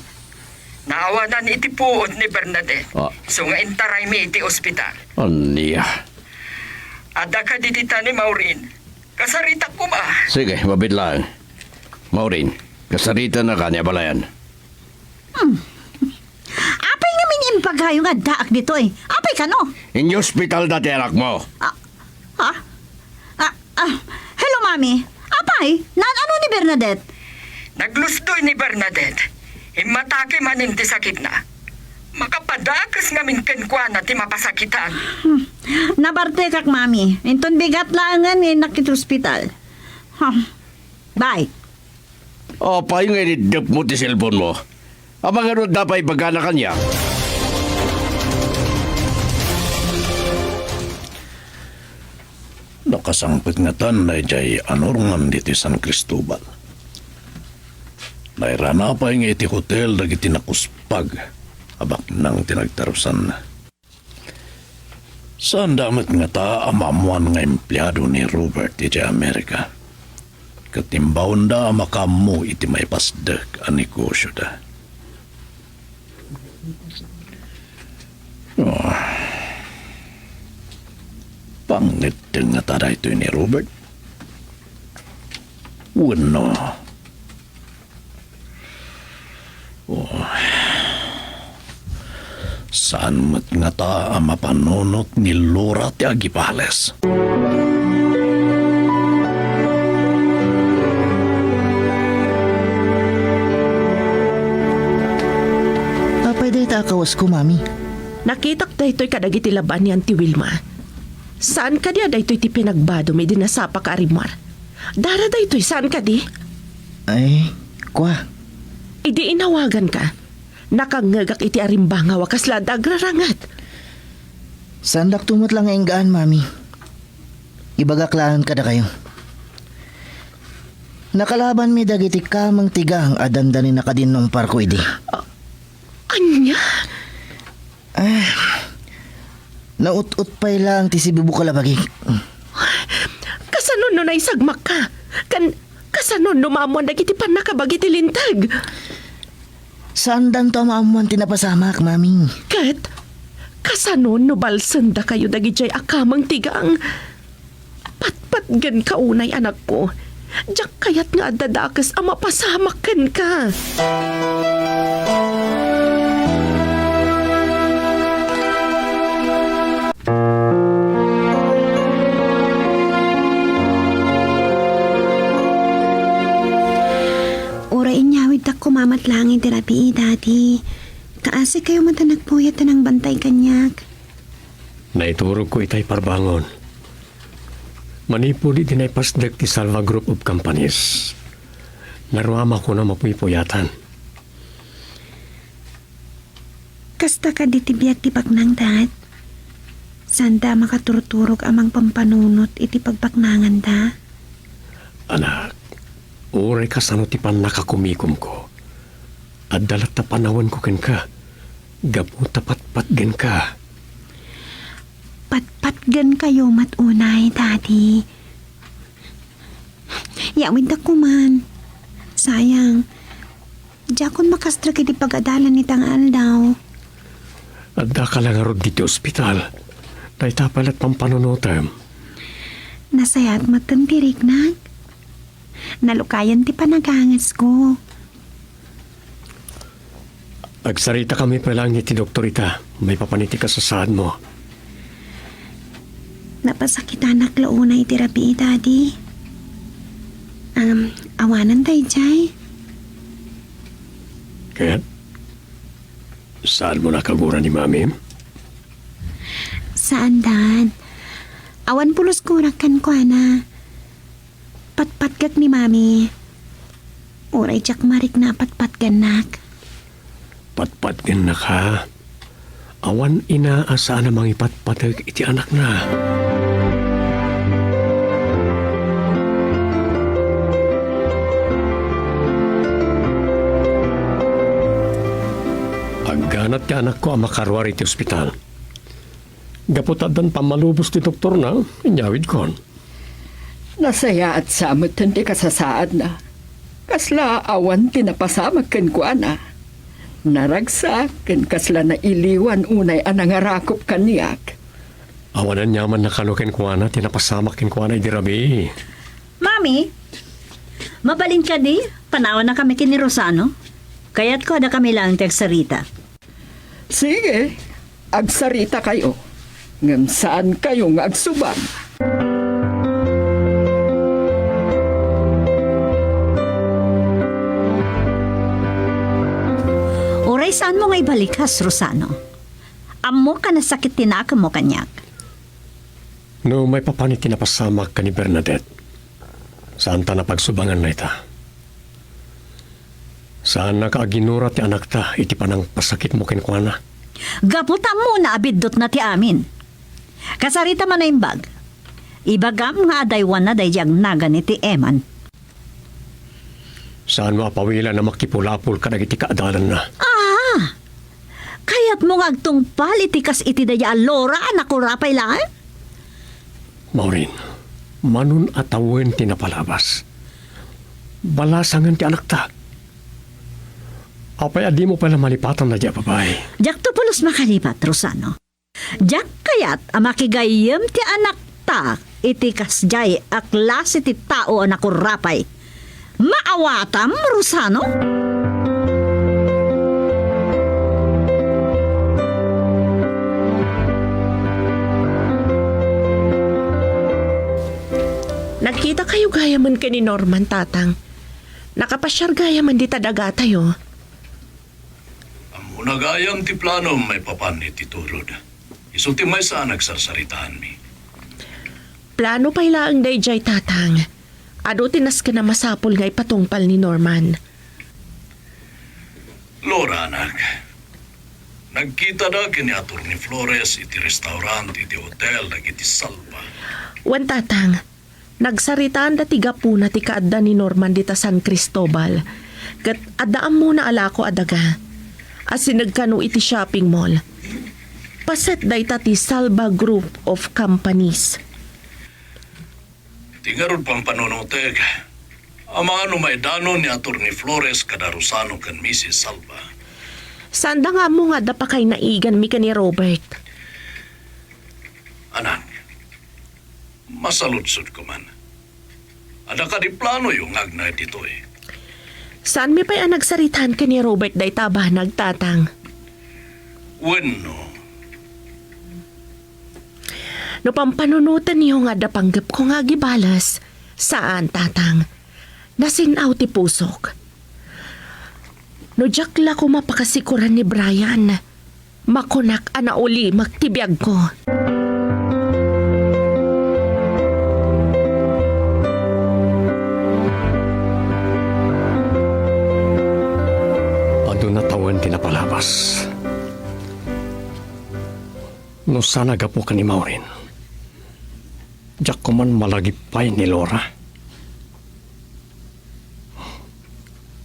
Naawanan iti puod ni Bernadette. So nga intaray mi iti ospital. Aniya. Ada ka didita ni Maureen. Kasarita ko ba? Sige, mabit lang. Maureen, kasarita na ka niya balayan. Apay namin yung paghayong daak dito eh. Apay ka no? In hospital dati anak mo. Hello, Mami. Apay, ano ni Bernadette? Naglusdoy ni Bernadette. Imatake man inti sakit na. Makapadakas ngamin kenkwana ti mapasakitan. Nabarte kak, Mami. Inton bigat langan ngayon nakit hospital. Bye. Apay nga inidip mo ti cellphone mo. Amang ano dapay bagana kanya. Nakasangpit nga tan na jay anorungan diti San Cristobal. Nairana pa nga iti hotel dagiti nakuspag abak nang tinagtarusan. Saan damat nga ta amamuan nga empleyado ni Robert iti Amerika. Katimbawon da makamu iti may pasdek ang negosyo da. Pangit nga tada ito ni Robert. Wano. Saan mat nga ta ang mapanunot ni Laura ti Agipales? Apay day takawas ko, Mami. Nakitak da ito'y kadagiti laban ni Auntie Wilma. Saan ka di da ito'y ti pinagbado may dinasapa ka arimar? Dara da ito'y saan ka di? Ay, kwa. Idi inawagan ka. Nakangagak iti arimbanga wakas ladag rarangat. Sandak tumot lang ang gaan, Mami. Ibagaklaan ka na kayo. Nakalaban mi dagiti kamang tigang adandani na kadinong parko idi. Anya? Naut-ut pa'y lang ti si Bibu Kalabagi. Kasanon no na isagmak ka? Kasanon no maamuan dagiti panakabagi ti lintag? Saan dan to maamuan tinapasamak, Mami? Kat, kasanon no balsanda kayo dagijay akamang tigang. Patpatgan ka unay anak ko. Diyak kayat nga dadakas ang mapasamakan ka. Ora inyawid tak kumamat langin terapi dati. Kaasi kayo matanagpuyat ng bantay kanyak. Naiturog ko itay parbangon. Manipuli din ay pasdek ti Salva Group of Companies. Naruama ko na mapuypuyatan. Kasta ka di tibiyag ti paknang dat. Sanda makaturturog amang pampanunot iti pagpaknangan da. Anak, uray kasano ti pan nakakumikom ko. At dalat na panawan ko ken ka. Gapu tapat-pat gen ka. Patpatgan kayo matunay, Daddy. Yawid da kuman. Sayang. Diakon makastra kiti pag-adalan ni tangal daw. At da ka lang arod dito ospital. Naitapalat pampanunutam. Nasayat matampirik nag. Nalukayan ti panagangas ko. Agsarita kami pa lang ni ti doktorita. May papaniti ka sa saan mo. Napasakitan na klaunay terapi, Daddy. Awanan tayo, Jay. Kaya, saan mo nakagura ni Mami? Saan, Dad? Awan pulos kurakan ko, ana. Patpatgak ni Mami. Oray jak marik na patpatgan nak. Patpat din na ka. Awan inaasa na mga ipatpatag iti anak na. Agganat ti anak ko ang makarwar iti ospital. Gaputadan pamalubos ti doktor na, inyawid kon. Nasaya at samot hindi kasasaad na. Kasla awan tinapasamag ken ko ana. Naragsak ken kasla na iliwan unay anangarakop kaniyak. Awanan nyaman na kanuken ko na, tinapasamak ken ko na idirabi. Mami, mabalin ka di? Panawan na kami kini Rosano. Kaya't ko ada kami lang tegsarita. Sige, agsarita kayo. Ngam saan kayo nga agsubang? Oray saan mo nga ibalikas, Rosano? Amo ka na sakit tinaka mo kanyak. No, may papanit tinapasamak ka ni Bernadette. Saan ta na pagsubangan na ita? Saan nakaaginura ti anak ta, iti panang pasakit mo kinkwana? Gaputa mo na abidot na ti amin. Kasarita man na imbag. Ibagam nga adaywan na dayjang naga ni ti Eman. Saan mo apawila na makipulapul ka iti kaadalan na? Kaya't mo nga agtungpal itikas iti daya Lora anak ko rapay lang? Maureen, manun atawin tinapalabas. Balasangan ti anak ta. Apay adi mo pala malipatan na diya babae. Jak to pulos makalipat, Rosano. Jak kayat amakigayem ti anak ta itikas jay aklas iti tao anak ko rapay. Maawatam, Rosano? Nagkita kayo gayaman ka ni Norman, tatang. Nakapasyar gayaman di tadaga tayo. Unagayam ti plano may papan iti turod. Isuti may saan nagsarsaritaan mi. Plano pa ilaang dayjay, tatang. Ado tinas ka na masapol nga ipatungpal ni Norman. Lora, anak. Nagkita na kini Ator ni Flores iti restaurant, iti hotel, iti Salva. Wan, tatang. Nagsaritaan da tiga po na ti kaadda ni Norman dita San Cristobal. Kat adaan mo na alako adaga. Asin nagkano iti shopping mall. Paset da ita ti Salva Group of Companies. Tingarod pang panonotek. Ama ano may dano ni Ator ni Flores kada Rosano kan Mrs. Salva. Sanda nga mo nga da pa kay naigan mi ka ni Robert. Anak, masaludsod ko man. Ada ka di plano yung agnay dito eh. Saan mi pa'y nagsaritan ka ni Robert day taba nagtatang? Bueno, No pampanunutan niyo nga da panggap ko nga gibalas. Saan, tatang? Nasinaw ti pusok. No jakla ko mapakasikuran ni Brian. Makunak ana uli magtibiyag ko. Natawan tinapalabas. No sana gapo ka ni Maureen. Diyak ko man malagipay ni Laura.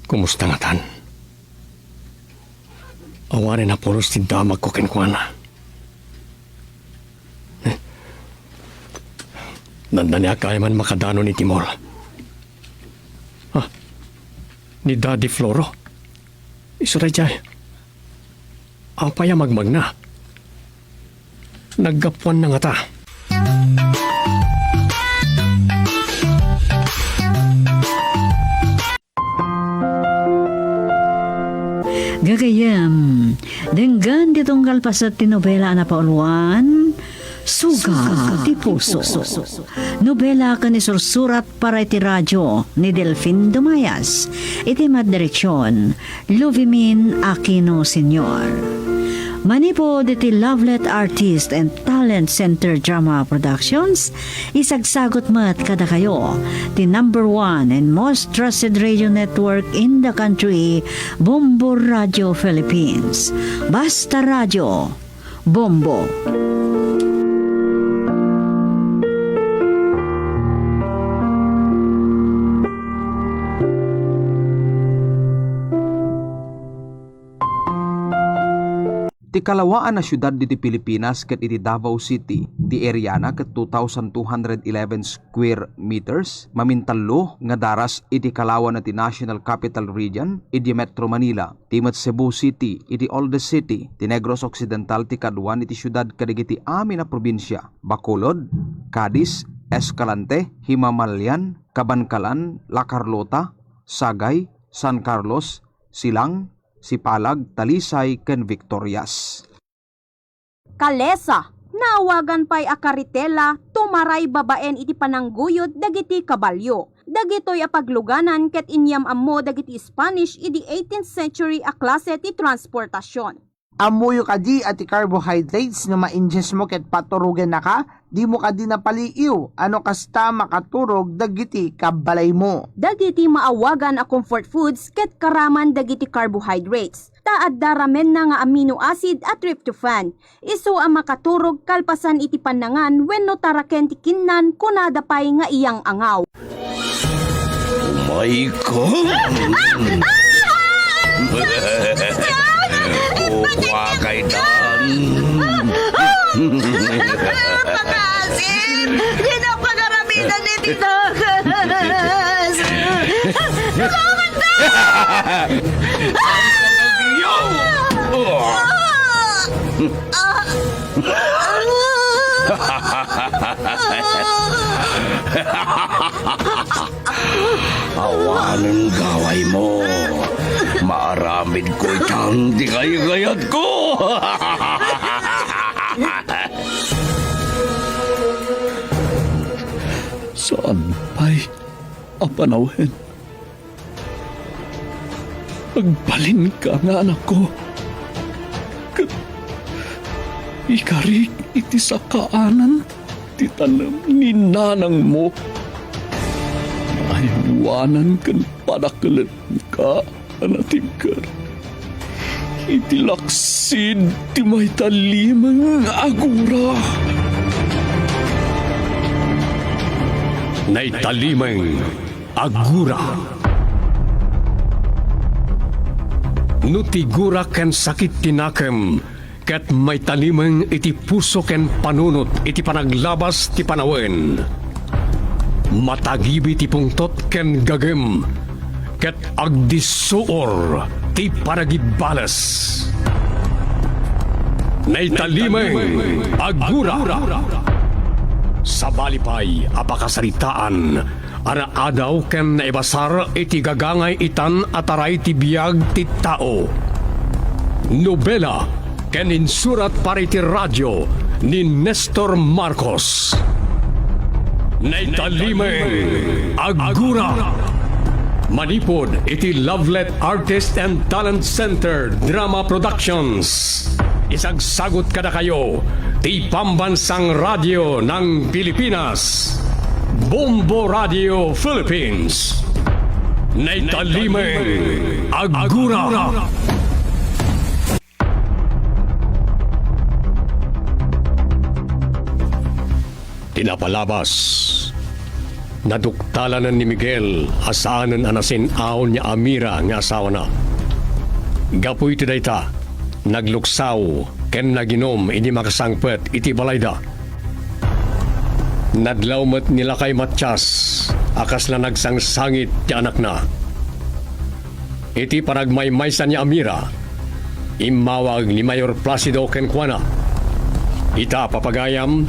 Kumusta nga tan? Awarin na pulos ti damag ko kinkwana. Nandanya kaya man makadano ni Timor. Ni Daddy Floro. Isuray jay. Apaya magmag na. Naggapuan na nga ta. Gagayam, denggan ditong kalpasat ti nobela na pauluan, Suga ti Puso. Nobela ka ni sursurat para iti radyo ni Delfin Dumayas. Iti maddireksyon, Luvimin Aquino Sr. Manipod iti Lovelet Artist and Talent Center Drama Productions, isagsagot mat kada kayo, the number 1 and most trusted radio network in the country, Bombo Radio Philippines. Basta Radio, Bombo. Ti kalawaan na syudad diti Pilipinas ket iti Davao City, di area na ket 2,211 square meters, mamintalo nga daras iti kalawan na ti National Capital Region, iti Metro Manila, ti Cebu City, iti oldest city, ti Negros Occidental ti kaduan iti syudad kadagiti amin na probinsya, Bacolod, Cadiz, Escalante, Himamalyan, Cabancalan, La Carlota, Sagay, San Carlos, Silang, Sipalag, Talisay, ken Victorias. Kalesa, naawagan pa'y akaritela, tumaray babaen iti panangguyod dagiti kabalyo. Dagitoy apagluganan ket inyam ammo dagiti Spanish iti 18th century a klase ti transportasyon. Amuyo ka di at carbohydrates na ma-ingest mo ket paturugan na ka, di mo ka di napaliiw, ano kasta makaturog dagiti kabalay mo. Dagiti maawagan a comfort foods ket karaman dagiti carbohydrates. Taad daramen na nga amino acid at tryptophan. Isu ang makaturog kalpasan iti panangan wenno taraken ti kinnan kunada pay nga iyang angaw. Oh my God! Kay Dan. Makasin! Di na pagaramitan ni Titagas! Awanan gaway mo. Maaramid ko itang di kayagayat ko. Saan pa'y apanawin? Agbalin ka nga anak ko. Ikarik iti sa kaanan ti tanam ni nanang mo. Aywanan kan padakalan ka, anatingkar. Iti laksid ti may talimang agura. Naitalimang agura. Nutigura ken sakit tinakam, ket may talimang iti puso ken panunot iti panaglabas ti panawen. Matagibi ti pungtot ken gagem, ket agdisuor ti panagibalas. Naitalimang agura. Sa balipay apakasaritaan, araadaw ken naibasar iti gagangay itan ataray ti biyag ti tao. Nobela ken insurat para iti radyo ni Nestor Marcos. Naitalimang agura. Manipod iti Lovelet Artist and Talent Center Drama Productions. Isagsagot kada kayo ti pambansang radyo ng Pilipinas, Bombo Radio Philippines. Naitalimang agura. Tinapalabas. Naduktalan ni Miguel asaanan anasin aon niya Amira nga asawa na. Gapoy ti dayta, nagluksaw ken naginom ini makasangpet iti balayda. Nadlawmet nila kay Matsyas akas na nagsangsangit ti anak na. Iti paragmaymaysan ni Amira, imawag ni Mayor Placido ken kuana. Ita papagayam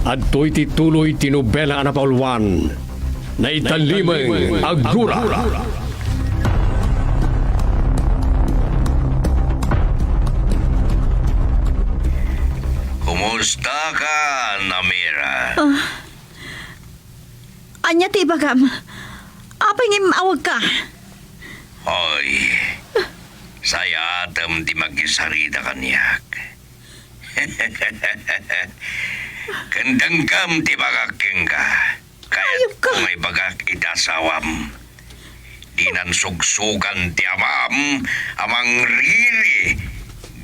adtoy ti tuloy tinubela anapaulwan. Naitalimang agura. Kumusta ka, Namira? Anya ti bagam. Apay awag ka. Hoy, saya atam di magisarida kanyak. Kandanggam ti bagakeng ka. Kaya't may bagak idasawam. Dinan sugsugan ti amam, amang riri.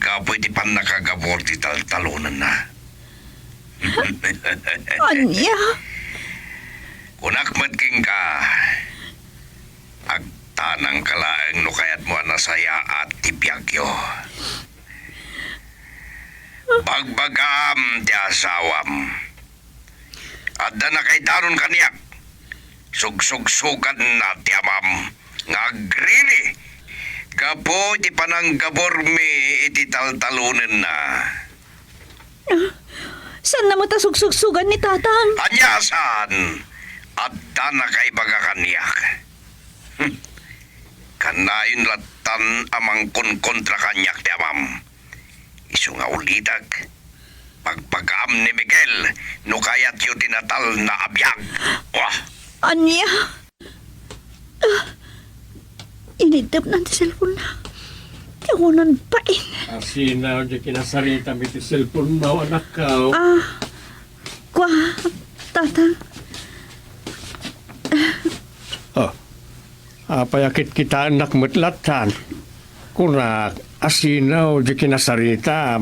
Gapoy ti pan nakagabor ti taltalunan na. Anya? Kunakmat king ka. Agtanang kalaeng no kayat mo nasaya at tibiyagyo. Bagbagam ti asawam. Adda na kay daron kaniyak. Sugsugsugan na ti amam. Ngagrili. Gapo ti pananggabor mi iti taltalunan na. Saan na mo tasugsugan ni tatang? Anyasan. Adda na kay baga kaniyak. Kanayon latan amang kontra kanyak ti amam. Isu nga ulidag. Pagpagam ni Miguel, no kayat yu tinatal na abiyag. Wah! Anya? Initap na ang cellphone na. Tiyakunan pa eh. Asina, di kinasarita mi ti cellphone mo, anak ka. Kwa, tatang. Payakit kita anak mutlatan. Kuna asinaw di kinasarita.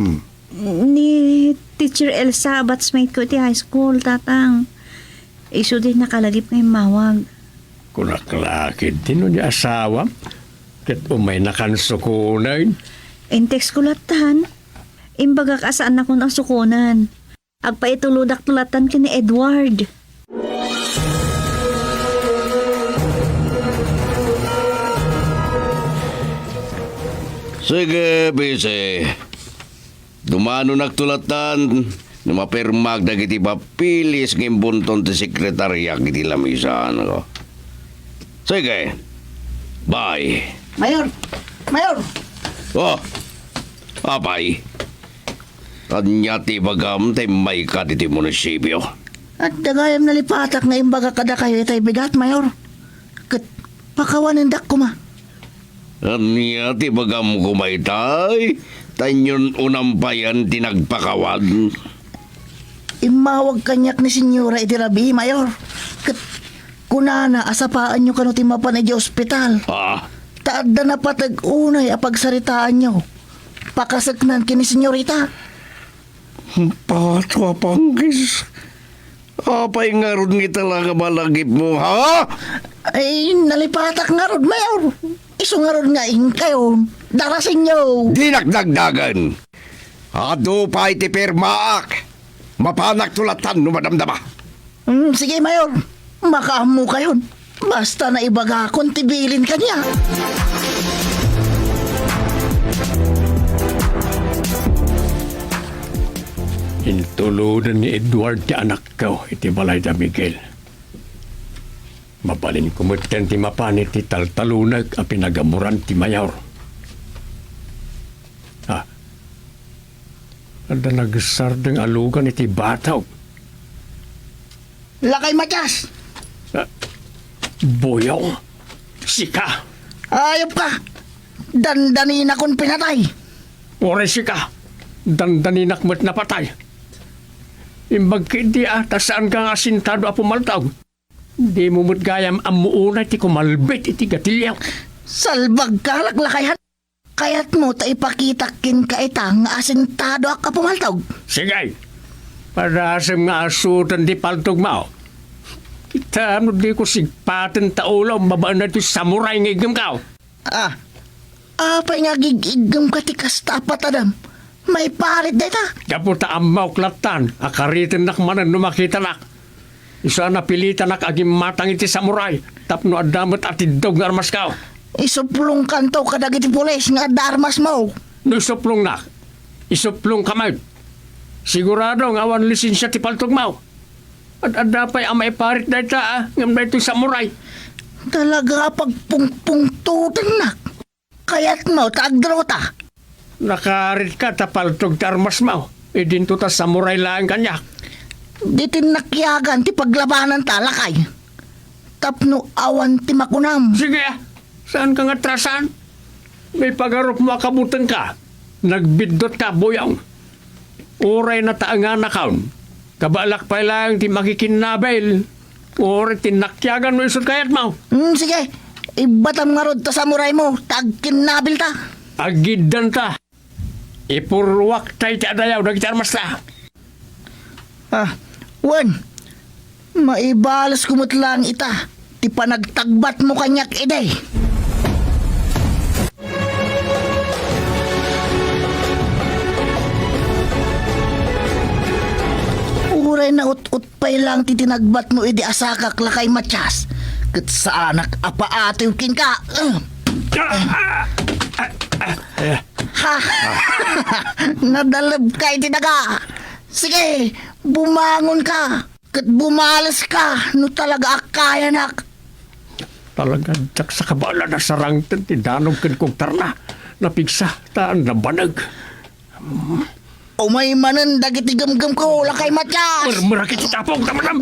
Ni Teacher Elsa, batsmate ko ti high school, tatang. Isu din nakalagip ngayong mawag. Kuna kalakid din ni asawa. Ket umay nakansukunan. Intex ko latan. Imbagak asaan na kung ang sukunan. Agpaituludak tulatan ka ni Edward. Sige, bise. Dumano nagtulatan, numapirmag dagiti papilis ng bunton ti sekretarya kiti lamisan ko. Sige. Bye. Mayor! Mayor! Oh, apay. Kanya ti bagam ti may ka ti munisipyo. At dagayam nalipatak na imbaga kada kayo itay bigat, Mayor. Kat pakawanin dak ko ma. Kanya ti bagam kumaytay, tanyon unampayan tinagpakawan. Imawag kanyak ni Senyora Idirabi, Mayor. Kat kunana asapaan nyo kano ti mapan di ospital. Taadda na patag-unay apagsaritaan nyo. Pakasagnan kini Senyorita. Patwa panggis. Apay nga ron nga talaga malagip mo, ha? Ay, nalipatak nga ron, Mayor. Iso nga ron nga kayo. Darasin nyo. Di nagdagdagan. Ado pa iti permaak. Mapanak tulatan no madamdama. Sige, Mayor. Makaamu kayo. Basta na ibaga kung tibilin ka niya. Intuludan ni Edward ti anak ko, iti balay da Miguel. Mabalin kumutken ti mapanit ti taltalunag a pinagamuran ti mayor. Ada nagsardeng alugan iti bataw. Lakay Matyas! Boyong, sika! Ayop ka! Dandanin akong pinatay! Ore sika! Dandanin akmat na patay! Imbag kindi saan ka nga sintado a pumaltaw? Di mo gayam amuunay ti kumalbit iti gatilyaw. Salbag ka laklakayan! Kaya't mo ta ipakitakin ka itang asintado ka pumaltaw. Sige! Para sa mga asutan di paltog mao. Kita mo di ko sigpaten taulaw mabaan na ito samurai ng igam kao. Apay nga gigigam ka ti kastapat adam. May parit na ita. Kaputa amaw klatan, akaritin nak manan numakita nak. Isa na pilitan nak agim matang iti samurai. Tapno adamat at idog nga armas kao. Isuplong kanto kadag iti pulis nga darmas mo. No isuplong nak. Isuplong kamay. Sigurado nga awan lisensya ti paltog mau. At adapay amay parit na ita ngam na ito samurai. Talaga pagpungpungtutan nak. Kaya't mo taagdrota. Nakarit ka tapaltog tarmas mo. E dinto ta samurai lang kanya. Di tinakyagan ti paglabanan talakay. Tapno awan ti makunam. Sige, saan ka nga trasan? May pagarop mo akabutan ka. Nagbidot ka, boyang. Uray na taangan na kaon. Kabalak pa lang ti makikinabel. Uray tinakyagan mo isod kayat mo. Sige, ibatam nga rod to sa muray mo. Tagkinabil ta. Agidan ta. Ipurwak tayo ti adayaw. Nagitarmas ta. Wan, maibalas kumot lang ita. Ti panagtagbat mo kanyak iday. Uray na ut-utpay lang ti tinagbat mo idi asakak lakay matyas. Kat sa anak apa atiw kin ka. Ha! Nadalab kay tinaga. Sige, bumangon ka. Kat bumalas ka. No talaga akaya nak. Talagang tsak sa kabala na sarangtan ti danog kan kong tarna. Napigsa taan na banag. Umay manan dagiti gamgam ko lakay matyas. Merakit si tapong tamanam.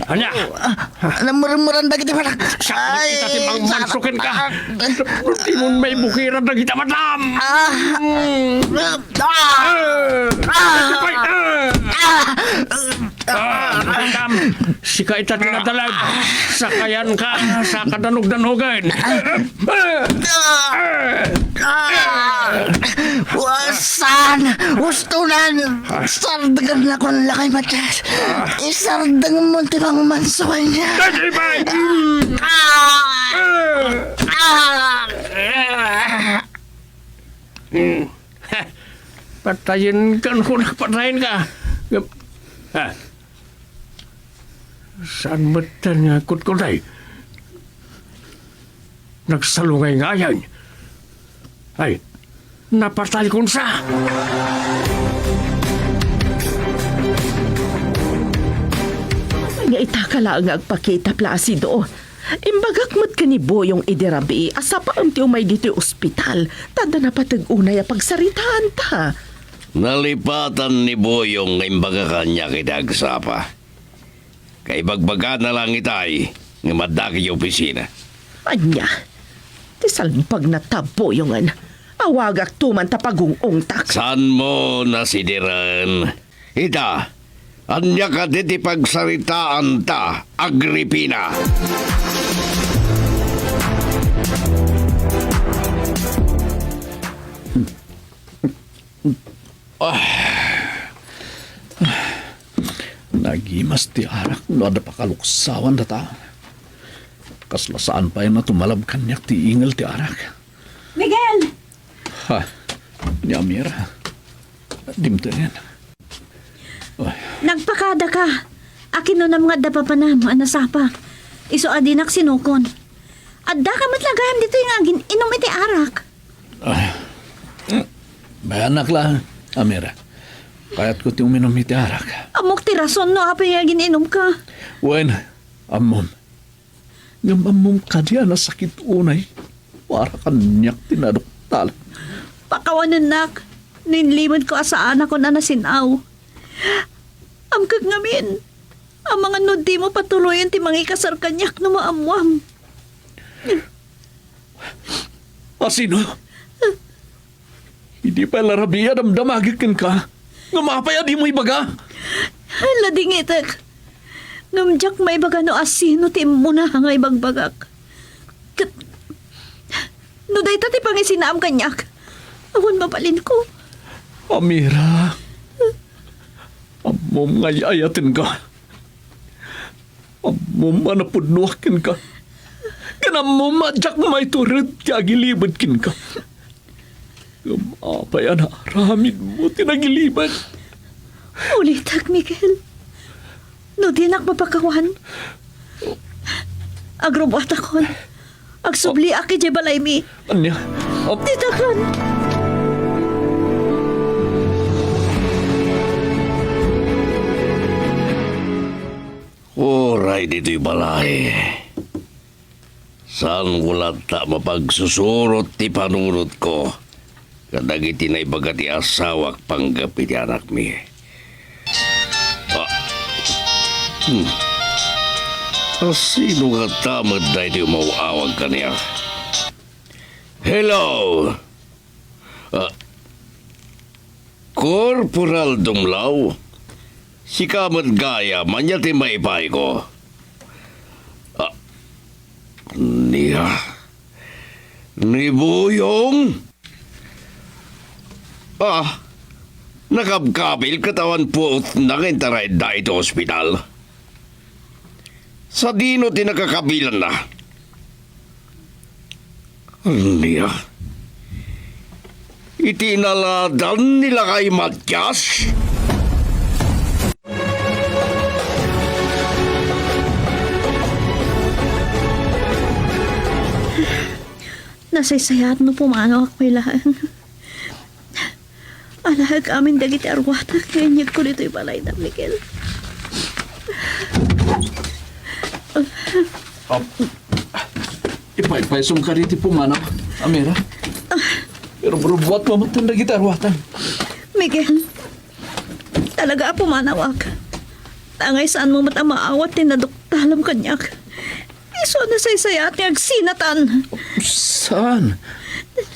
Anya? Namurmuran dagiti manak. Sakit kita ti bang mansukin ka. Di mo may bukiran na kita madam. Madam, sika ita tinadalag. Sakayan ka sa kadanog-danogan. Wasan! Ustunan! Sardagan na kung lakay matyas. Isardagan mo tibang mansukan niya. Patayin ka nung patayin ka. Saan matan nga kutkulay? Nagsalungay nga yan. Ay, napatay kong sa. Nga itakala nga agpakita Placido. Imbagak mo't kanibo yung idirabi. Asa pa ang tiyo may dito ospital. Tada na patag-unay a pagsaritaan ta. Nalipatan ni Boyong nga imbaga kanya kitagsapa. Kay bagbaga na lang itay nga madaki yung opisina. Anya, tisalpag na tabo yung awagak tuman tapagungungtak. San mo nasidiran? Ita, anya ka diti pagsaritaan ta, Agripina. Nagimas ti arak no ada pakaluksawan data. Kaslasaan pa yun na tumalab kanyak ti ingal ti arak. Miguel! Ha, ni Amira. Dimtanin. Nagpakada ka. Akin no na mga dapapanam, anasapa. Iso adinak sinukon. Adda ka matlagayam dito yung agin, inom iti arak. May anak lang, Amira. Kaya't ko ti uminom iti arak. Amok ti rason no, apa yung agin inom ka. Wen, amom. Nga mamom ka diya na sakit unay. Para kanyak tinadoktal. Pakawanan nak. Ninlimod ko asa anak ko na nasinaw. Amkag ngamin. Ang mga nudi mo patuloyan ti mga ikasar kanyak na maamwam. Asino? Hindi pa larabiya damdamagikin ka. Nga mapaya di mo ibaga. Lading itak. Ngamjak may baga no asino ti mo na nga ibagbagak. No day tati pang isinaam kanyak. Awan mapalin ko. Amira. Amom ngayayatin ka. Amom manapudnuakin ka. Kanamom madyak may turod kaya gilibadkin ka. Gamapay na aramin mo tinagiliban. Ulitak, Miguel. No dinak mapakawan. Agrobot akon. Agsubli aki je balay mi. Anya? Titakan. Oray dito'y balay. Saan wala ta mapagsusurot ti panunod ko? Kadag iti na ibaga ti asawak panggapi ti anak mi. Sino nga tamad na iti umawawag ka niya? Hello! Corporal Dumlaw, si Kamat Gaya, manyati maipay ko. Niya, ni Buyong? Nakabkabil katawan po nangintaray da ito ospital. Sa dino tinakakabilan na. Niya, itinaladan nila kay Matyas? Nasaysayat no pumanaw ako ilaan. Alahag amin dagiti arwata, kanyag ko dito'y balay na, Miguel. Ipay-paysong ka riti pumanaw, Amira. Pero burubuat mamatan na gitarwatan. Miguel, talaga pumanaw ako. Tangay saan mo matamaawat, tinaduktalam kanyak. Iso nasaysayat niya agsinatan. Saan?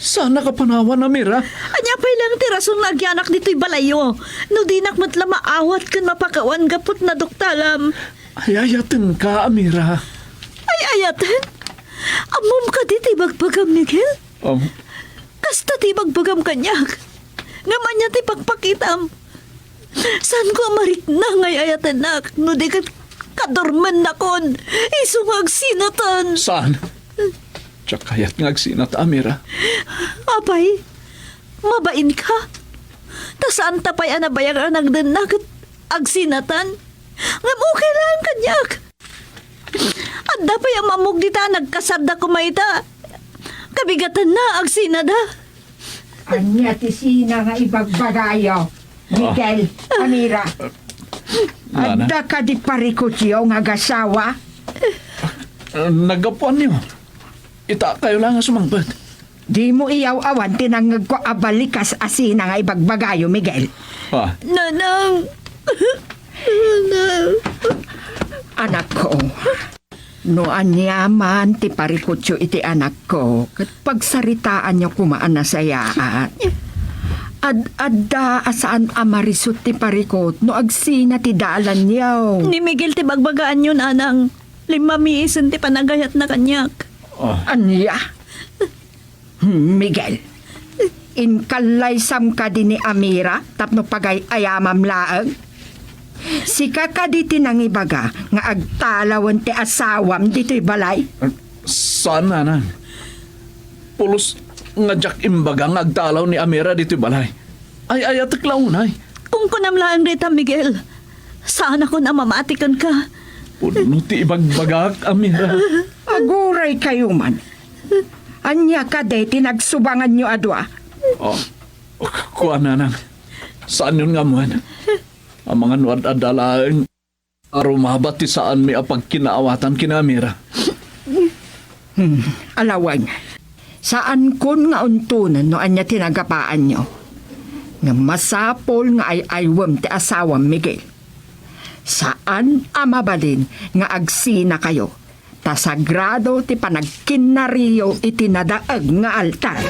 Saan nakapanawan, Amira? Anya pa ilang tirasong nagyanak dito'y balayo. No dinak matla maawat kan mapakawan gapot na duktalam. Ayayatan ka, Amira. Ay ayatan? Amom ka di tibagbagam, Miguel? Kasta tibagbagam kanyak. Ngaman niya tipagpakitam. Saan ko amarit na ngay ayatan nak? No di ka kadorman na kon. Isumag sinatan. Saan? Tsakayat ngagsinat, Amira. Apay, mabain ka. Tasaan tapay anabayang ang nagdanag at agsinatan. Ngam okay lang kanyak. At dapay ang mamug dita nagkasarda kumayta. Kabigatan na agsinada. Anya ti sina nga ibagbagayo. Miguel, Amira. Adda ka di parikutyo nga gasawa? Nagapuan niyo. Ita kayo lang nga sumangbat. Di mo iyaw awan tinangag ko abalikas asina nga ibagbagayo, Miguel. Nanang. Nanang. Anak ko, no anyaman ti parikutyo iti anak ko, kat pagsaritaan niyo kumaan na sayaan. Adda asaan amarisot ti parikot, no agsina ti dalan niyaw. Ni Miguel ti bagbagaan yun, anang. 5 miisan ti panagayat na kanyak. Anya? Miguel, inkalaysam ka din ni Amira, tapno pagay ayamam laang. Sika ka di tinangibaga, nga agtalawan ti asawam dito'y balay. Saan, Nanang? Pulos nga jak imbaga nga agtalaw ni Amira dito balay. Ay ayatak launay. Kung kunamlaan rita, Miguel, saan ako na mamatikan ka? Puno ti ibagbagak, Amira. Aguray kayo man. Anya ka de, tinagsubangan nyo adwa. Kuha, Nanang. Saan yun nga man? Ang mga nuad adalaang arumabat ti saan may apag kinaawatan kina Amira. Alawan, saan kun nga untunan no anya tinagapaan nyo? Nga masapol nga ay aywam ti asawam Miguel. Saan amabalin nga agsina kayo? Ta sagrado ti panagkinariyo iti nadaag nga altar.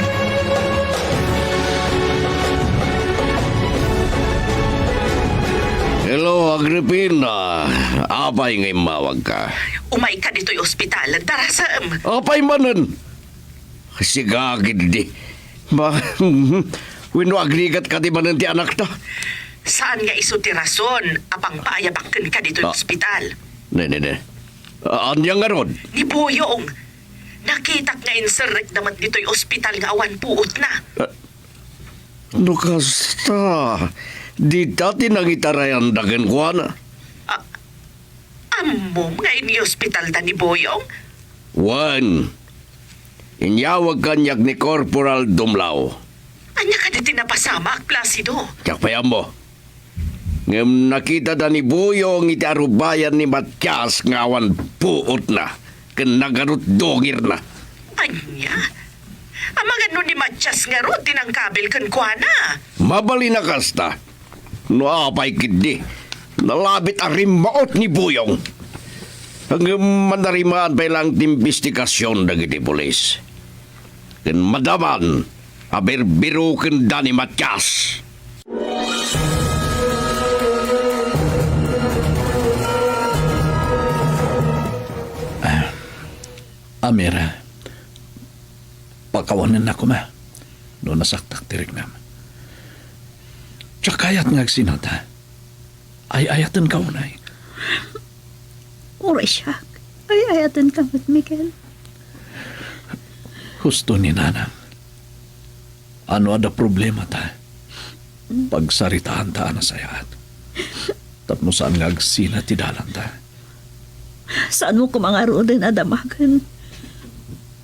Hello, Agripina. Apay ngay mawag ka. Umay ka dito'y ospital. Darasam. Apay manan. Sigagid di. Wino agrigat ka di manan ti anak ta. Saan nga iso ti rason? Apang paayabakan ka dito'y ospital. Ne. Anyang nga ron? Ni Boyong. Nakitak nga insurrect naman dito'y ospital nga awan puot na. Ano kasta? Di dati nangitarayan dagan ko na. Amom nga ini ospital da ni Boyong? Wan. Inyawag kanyak ni Corporal Dumlaw. Anya ka di tinapasama, Placido? Tsakpayan mo. Ngam nakita da ni Boyong iti arubayan ni Matyas nga awan puot na. Kanagarot dogir na. Anya? Amagan nun ni Matyas nga ro, tinangkabil kan kwa na. Mabali na kasta. No apay kidi. Nalabit ang rimaot ni Boyong. Hanggang manarimaan pa ilang timbestikasyon dagiti polis. Kan madaman, aberbiro kan Dani Matyas. Amira, pakawanan ako ma. No nasaktak tirig nam. Tsakayat nga agsinata. Ay ayatan ka unay. Oray siya. Ay ayatan ka, Miguel. Husto ni nanang. Ano ada problema ta? Pagsaritaan ta na sayat. Tapno saan nga agsina ti dalan ta? Saan mo ko mga rodin adamagan?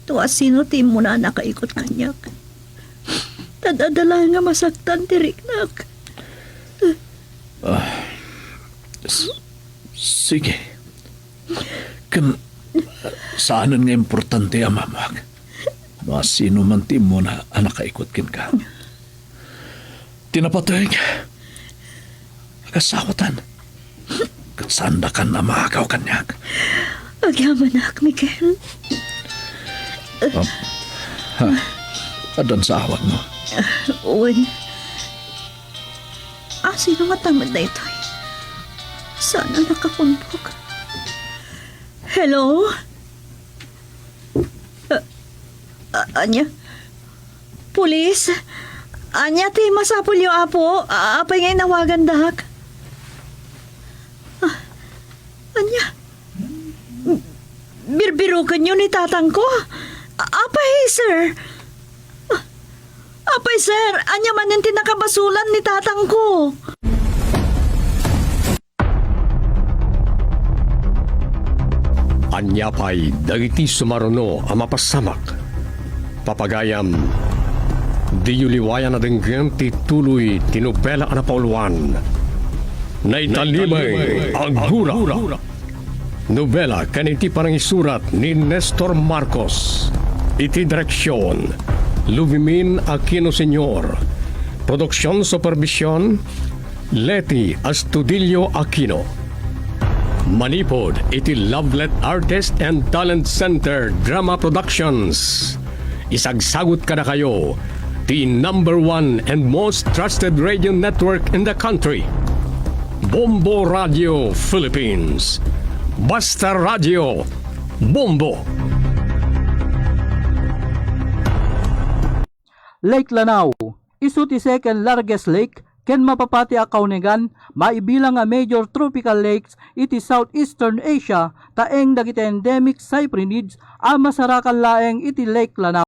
Tuwa sino ti mo na nakaikot kanyak. Tadadala nga masaktan ti Riknak. Sige. Saanan nga importante ang mamag? No, sino man ti mo na nakaikot kin ka? Tinapatay agasawatan. Katsanda kan na maagaw kanyak. Agyaman ak, Miguel. Adan sa awat mo. Uwan. Sino nga tamad na ito? Sana nakakumpok. Hello? Anya? Pulis? Anya, ti masapul yung apo. Apay ngay nawagan dahak. Anya? Birbirukan yun ni tatang ko. Apay, sir. Apay, sir. Anya man yung tinakabasulan ni tatang ko. Anya pa'y dagiti sumaruno ang mapasamak. Papagayam, di yuliwayan na denggan ti tuloy tinubela na pauluan. Naitalimay ang gura. Nobela kaniti parang isurat ni Nestor Marcos. Iti direksyon, Luvimin Aquino Sr. Produksyon Supervision, Leti Astudillo Aquino. Manipod iti Lovelet Artist and Talent Center Drama Productions. Isagsagot kada kayo, the #1 and most trusted radio network in the country. Bombo Radio Philippines. Basta Radio Bombo. Lake Lanao, isu ti second largest lake ken mapapati a kaunigan maibilang a major tropical lakes iti Southeastern Asia taeng dagiti endemic cyprinids a masarakan laeng iti Lake Lanao.